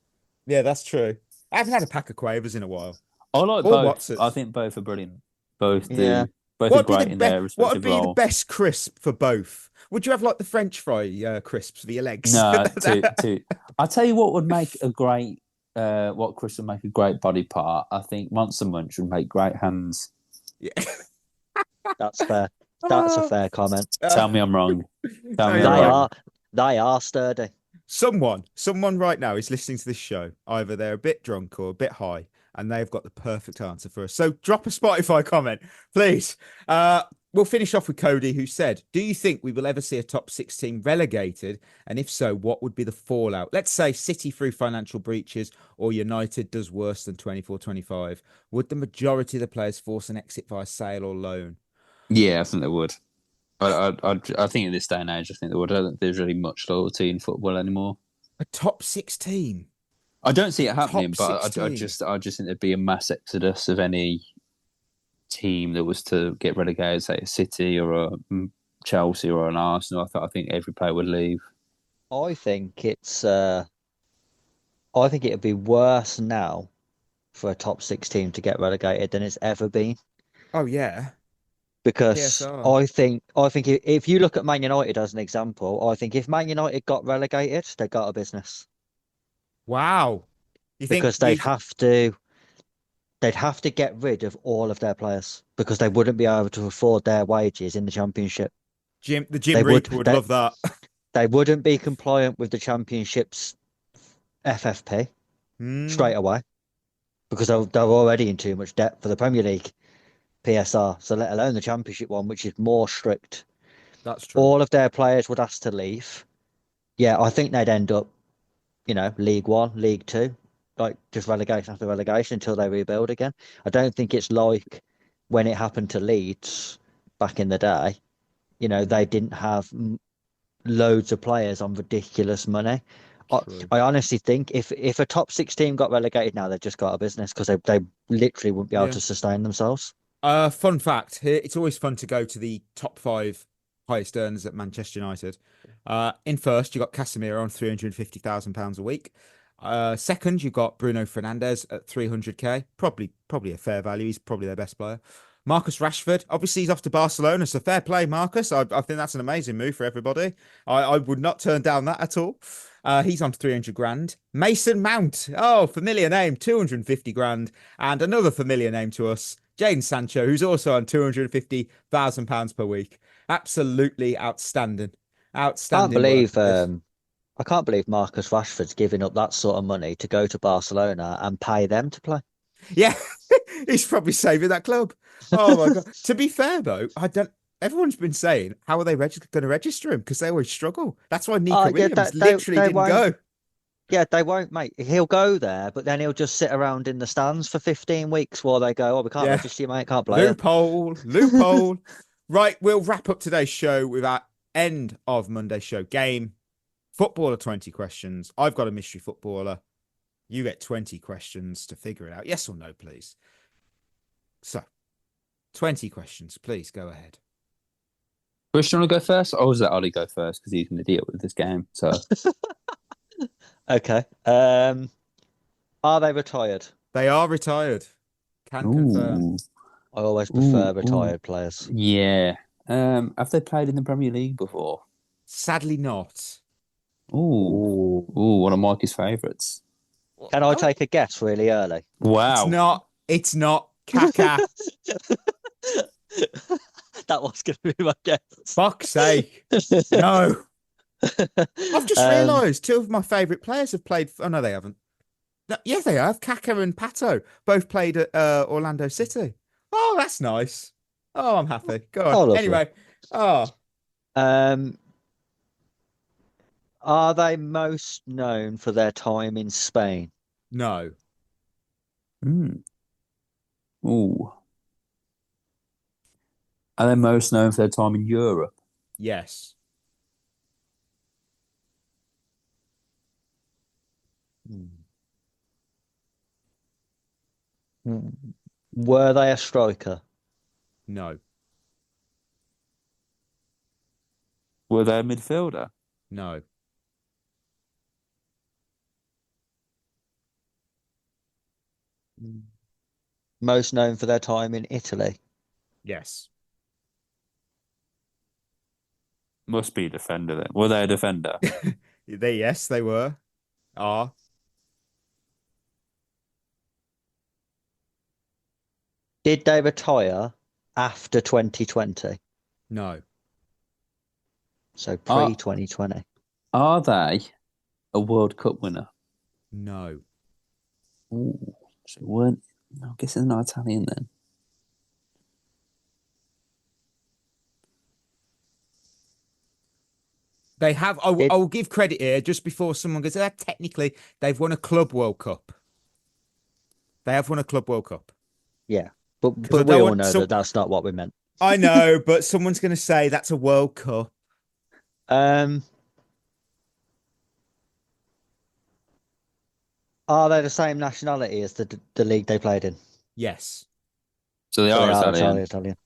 Yeah, that's true. I haven't had a pack of quavers in a while. I like Or both. Watsits. I think both are brilliant. Both do. Yeah. Both are great in their What would respective be role. the best crisp for both? Would you have like the French fry crisps for your legs? No, I'll tell you what would make a great, what Chris would make a great body part. I think Monster Munch would make great hands. Yeah. That's fair. That's a fair comment. Tell me I'm wrong. Tell me They I'm wrong. They are sturdy. Someone right now is listening to this show. Either they're a bit drunk or a bit high, and they've got the perfect answer for us. So drop a Spotify comment, please. We'll finish off with Cody, who said, do you think we will ever see a top 6 team relegated? And if so, what would be the fallout? Let's say City through financial breaches or United does worse than 24-25. Would the majority of the players force an exit via sale or loan? Yeah, I think they would. I think in this day and age, I think they would. I don't think there's really much loyalty in football anymore. A top 6 team? I don't see it happening, Top but 16. I just think there'd be a mass exodus of any team that was to get relegated, say a City or a Chelsea or an Arsenal. I think every player would leave. I think it'd be worse now for a top 6 team to get relegated than it's ever been. Oh, yeah. because PSR. I think if you look at Man United as an example, I think if Man United got relegated, they got a business Wow. You think because they'd have to get rid of all of their players because they wouldn't be able to afford their wages in the Championship. The Jim They Reaper would they, love that. they wouldn't be compliant with the Championship's FFP straight away because they're already in too much debt for the Premier League PSR. So let alone the Championship one, which is more strict. That's true. All of their players would ask to leave. Yeah, I think they'd end up, League One, League Two, like just relegation after relegation until they rebuild again. I don't think it's like when it happened to Leeds back in the day. They didn't have loads of players on ridiculous money. I honestly think if a top 6 team got relegated now, they've just got a business because they literally wouldn't be able to sustain themselves. Fun fact here: it's always fun to go to the top 5 highest earners at Manchester United. In first, you got Casemiro on £350,000 a week. Second, you got Bruno Fernandes at 300k. Probably a fair value. He's probably their best player. Marcus Rashford, obviously he's off to Barcelona, so fair play, Marcus. I think that's an amazing move for everybody. I would not turn down that at all. He's on 300 grand. Mason Mount, familiar name, 250 grand. And another familiar name to us, Jadon Sancho, who's also on £250,000 per week. Absolutely outstanding. Outstanding. I can't believe Marcus Rashford's giving up that sort of money to go to Barcelona and pay them to play. Yeah, he's probably saving that club. Oh my God. To be fair though, everyone's been saying, how are they going to register him? Because they always struggle. That's why Nico Williams literally didn't go. Yeah, they won't, mate. He'll go there, but then he'll just sit around in the stands for 15 weeks while they go, we can't register you, mate, can't play. Loophole. Right, we'll wrap up today's show with our end of Monday's show game. Footballer 20 questions. I've got a mystery footballer. You get 20 questions to figure it out. Yes or no, please. So, 20 questions. Please go ahead. Chris, do you want to go first? Or was that Ollie go first? Because he's an idiot with this game. So, okay. Are they retired? They are retired. Can confirm. I always prefer retired players. Yeah. Have they played in the Premier League before? Sadly not. Ooh, one of Mikey's favourites. Can I take a guess really early? Wow. It's not Kaka. That was going to be my guess. Fuck's sake. No. I've just realised 2 of my favourite players have played. Oh, no, they haven't. No, yes, they have. Kaka and Pato both played at Orlando City. Oh, that's nice. Oh, I'm happy. Go on. Anyway. Are they most known for their time in Spain? No. Ooh. Are they most known for their time in Europe? Yes. Were they a striker? No. Were they a midfielder? No. Most known for their time in Italy? Yes. Must be a defender then. Were they a defender? Yes, they were. Are. Did they retire after 2020? No. So pre-2020. Are they a World Cup winner? No. Ooh. So weren't. I guess they're not Italian then. They have. I will give credit here just before someone goes, technically, they've won a Club World Cup. They have won a Club World Cup. Yeah. But we all know that that's not what we meant. I know, but someone's going to say that's a World Cup. Are they the same nationality as the league they played in? Yes. So they are Italian.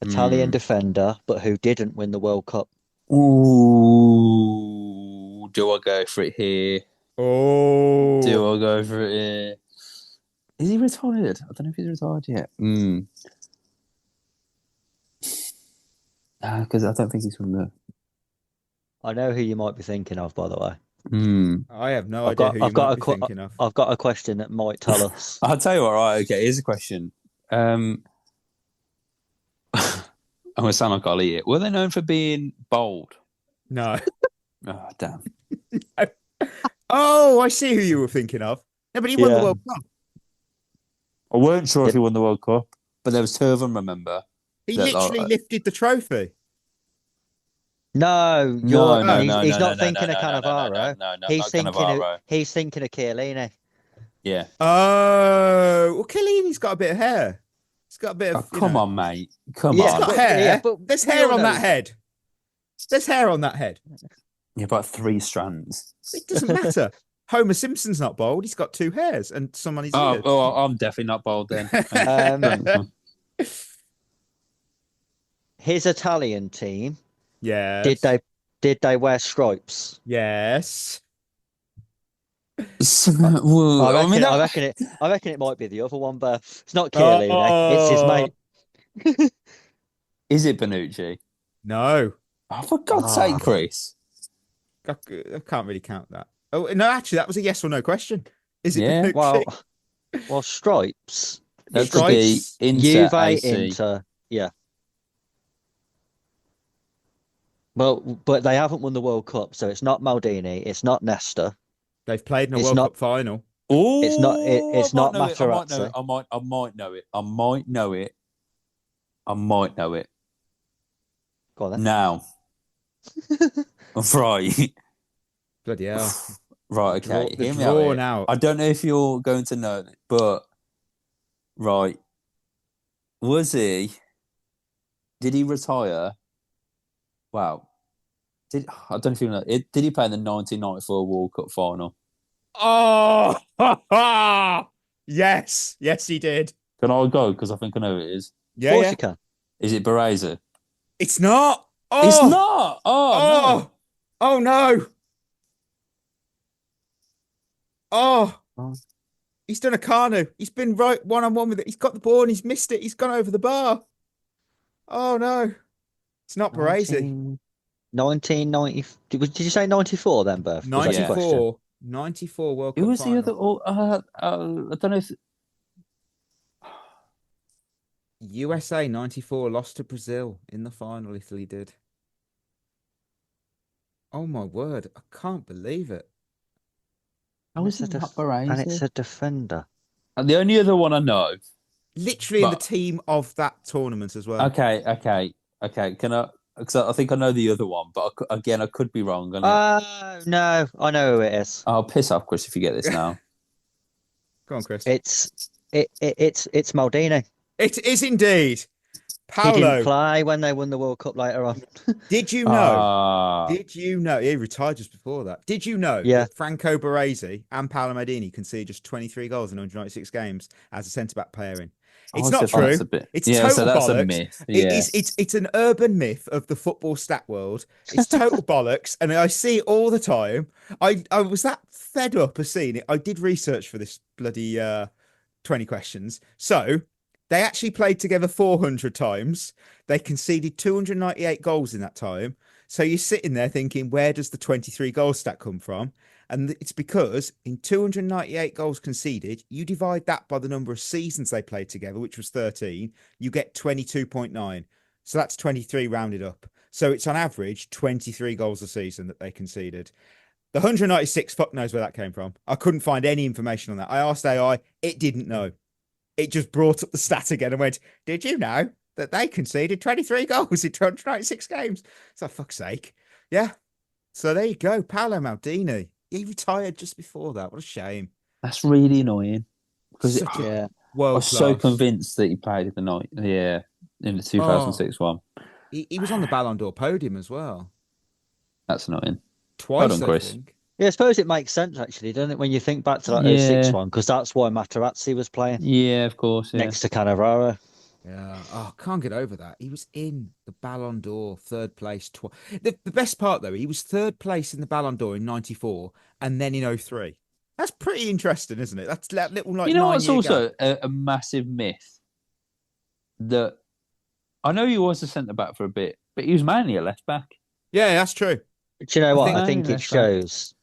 Italian defender, but who didn't win the World Cup? Ooh. Do I go for it here? Oh. Do I go for it here? Is he retired? I don't know if he's retired yet. Because I don't think he's from the. I know who you might be thinking of, by the way. I have no I've idea got, who you I've got might a, be que- thinking of. I've got a question that might tell us. I'll tell you what. Right. Okay. Here's a question. I'm gonna sound like Ollie here. Were they known for being bold? No. Oh damn. Oh, I see who you were thinking of. No, but he won the Yeah. World Cup. I weren't sure if he won the World Cup, but there was two of them. Remember? He That, literally like, lifted the trophy. No, No, no, he's, no, he's no, not no, thinking no, of no, no, no, Cannavaro. no, no, He's not thinking Cannavaro. he's thinking of Chiellini. Yeah. Oh, well, Chiellini's got a bit of hair. He's got a bit Oh, of. come on, mate. Come He's on. got but- hair. yeah, but There's we hair all on know that head. There's hair on that head. Yeah, about 3 strands. It doesn't matter. Homer Simpson's not bald. He's got 2 hairs and some on his ears. Oh, I'm definitely not bold then. His Italian team, Yes. did they wear stripes? Yes. Well, I I mean, reckon it might be the other one, but it's not Chiellini. It's his mate. is it Bonucci? No. Oh, for God's sake, Chris. I can't really count that. Oh, no, actually, that was a yes or no question. Is it Yeah, Bonucci? Well, stripes. That could be Stripes? Inter, Juve, AC. Inter, yeah. Well, but they haven't won the World Cup, so it's not Maldini, it's not Nesta. They've played in a It's World not- Cup final. Oh, It's not- it's I not might know it, Materazzi. I might know it. I might know it. I might know it. Go on then. Now. Right. Bloody hell. Right, okay. They're Hear me out drawn here. out. I don't know if you're going to know it, but right. Did he retire? Wow. I don't know if you know. Did he play in the 1994 World Cup final? Oh, yes. Yes, he did. Can I go? Because I think I know who it is. Of Yeah, course yeah. you can. Is it Bereza? It's not. Oh, It's not. Oh, Oh no. Oh. Oh. He's done a Kanu. He's been right one-on-one with it. He's got the ball and he's missed it. He's gone over the bar. Oh no. It's not Baresi. 1990. Did you say 94 then, Berth? Was that your question? 94 World no. Cup Who was final. the other? Oh, I don't know if. USA 94 lost to Brazil in the final. Italy did. Oh my word. I can't believe it. How was it not Bereza? And it's a defender. And the only other one I know. Literally in the But- team of that tournament as well. Okay. Can I? Because I think I know the other one, but I could be wrong. No, I know who it is. I'll piss off, Chris, if you get this now. Go on, Chris. It's Maldini. It is indeed. He didn't Paolo, play when they won the World Cup later on. did you know? Ah. Did you know? He retired just before that. Did you know Yeah. that Franco Baresi and Paolo Maldini conceded just 23 goals in 196 games as a centre-back pairing? It's not true. That's a bit, It's yeah, total so that's bollocks. a myth. It Yeah. is, it's an urban myth of the football stat world. It's total bollocks, and I see it all the time. I was that fed up of seeing it. I did research for this bloody 20 questions. So they actually played together 400 times. They conceded 298 goals in that time. So you're sitting there thinking, where does the 23 goal stat come from? And it's because in 298 goals conceded, you divide that by the number of seasons they played together, which was 13, you get 22.9. So that's 23 rounded up. So it's on average 23 goals a season that they conceded. The 196, fuck knows where that came from. I couldn't find any information on that. I asked AI, it didn't know. It just brought up the stat again and went, did you know that they conceded 23 goals in 296 games? So fuck's sake. Yeah. So there you go. Paolo Maldini. He retired just before that. What a shame. That's really annoying. Because Such a Yeah. I world was so class. convinced that he played in the night. Yeah. In the 2006 one. He was on the Ballon d'Or podium as well. That's annoying. Twice, Well done, I Chris. think. Yeah, I suppose it makes sense actually, doesn't it, when you think back to that Yeah. 06 one, because that's why Materazzi was playing Yeah, of course. Yeah. next to Cannavaro. Yeah. Oh, can't get over that. He was in the Ballon d'Or, third place. The best part, though, he was third place in the Ballon d'Or in 94 and then in 03. That's pretty interesting, isn't it? That's that little, like, You know what's 9-year also gap. a massive myth? That I know he was a centre back for a bit, But he was mainly a left back. Yeah, that's true. Do you know what? I think think- it shows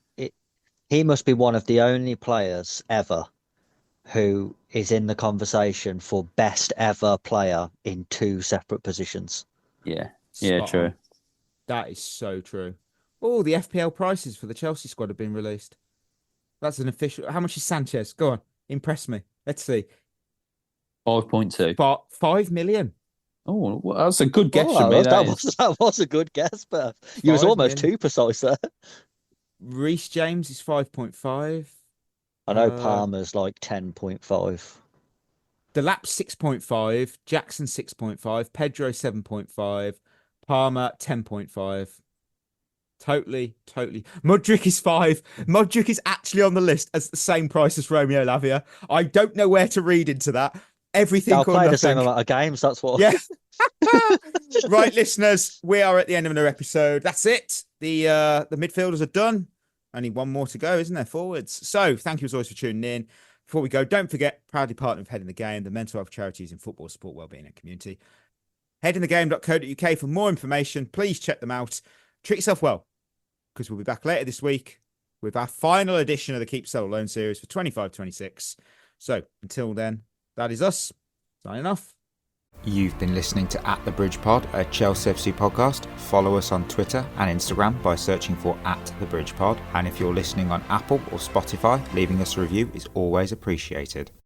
he must be one of the only players ever who is in the conversation for best ever player in 2 separate positions. Yeah, Spot true. on. That is so true. Oh, the FPL prices for the Chelsea squad have been released. That's an official. How much is Sanchez? Go on, impress me. Let's see. 5.2. 5 million. Oh, well, that's a good guess Oh, from me. that was a good guess, but you was 5 almost million. too precise there. Reece James is 5.5. I know Palmer's like 10.5. Delap 6.5. Jackson 6.5. Pedro 7.5. Palmer 10.5. Totally. Mudryk is 5. Mudryk is actually on the list as the same price as Romeo Lavia. I don't know where to read into that. Everything They'll or play nothing. the same amount of games, that's what. Yeah. Right, listeners, we are at the end of another episode. That's it. The midfielders are done. Only one more to go, isn't there? Forwards. So thank you as always for tuning in. Before we go, don't forget, proudly partner with Head in the Game, the mental health charities in football, sport, wellbeing and community. Headinthegame.co.uk for more information. Please check them out. Treat yourself well, because we'll be back later this week with our final edition of the Keep Sell Loan series for 25-26. So until then, that is us. Signing off. You've been listening to At The Bridge Pod, a Chelsea FC podcast. Follow us on Twitter and Instagram by searching for At The Bridge Pod. And if you're listening on Apple or Spotify, leaving us a review is always appreciated.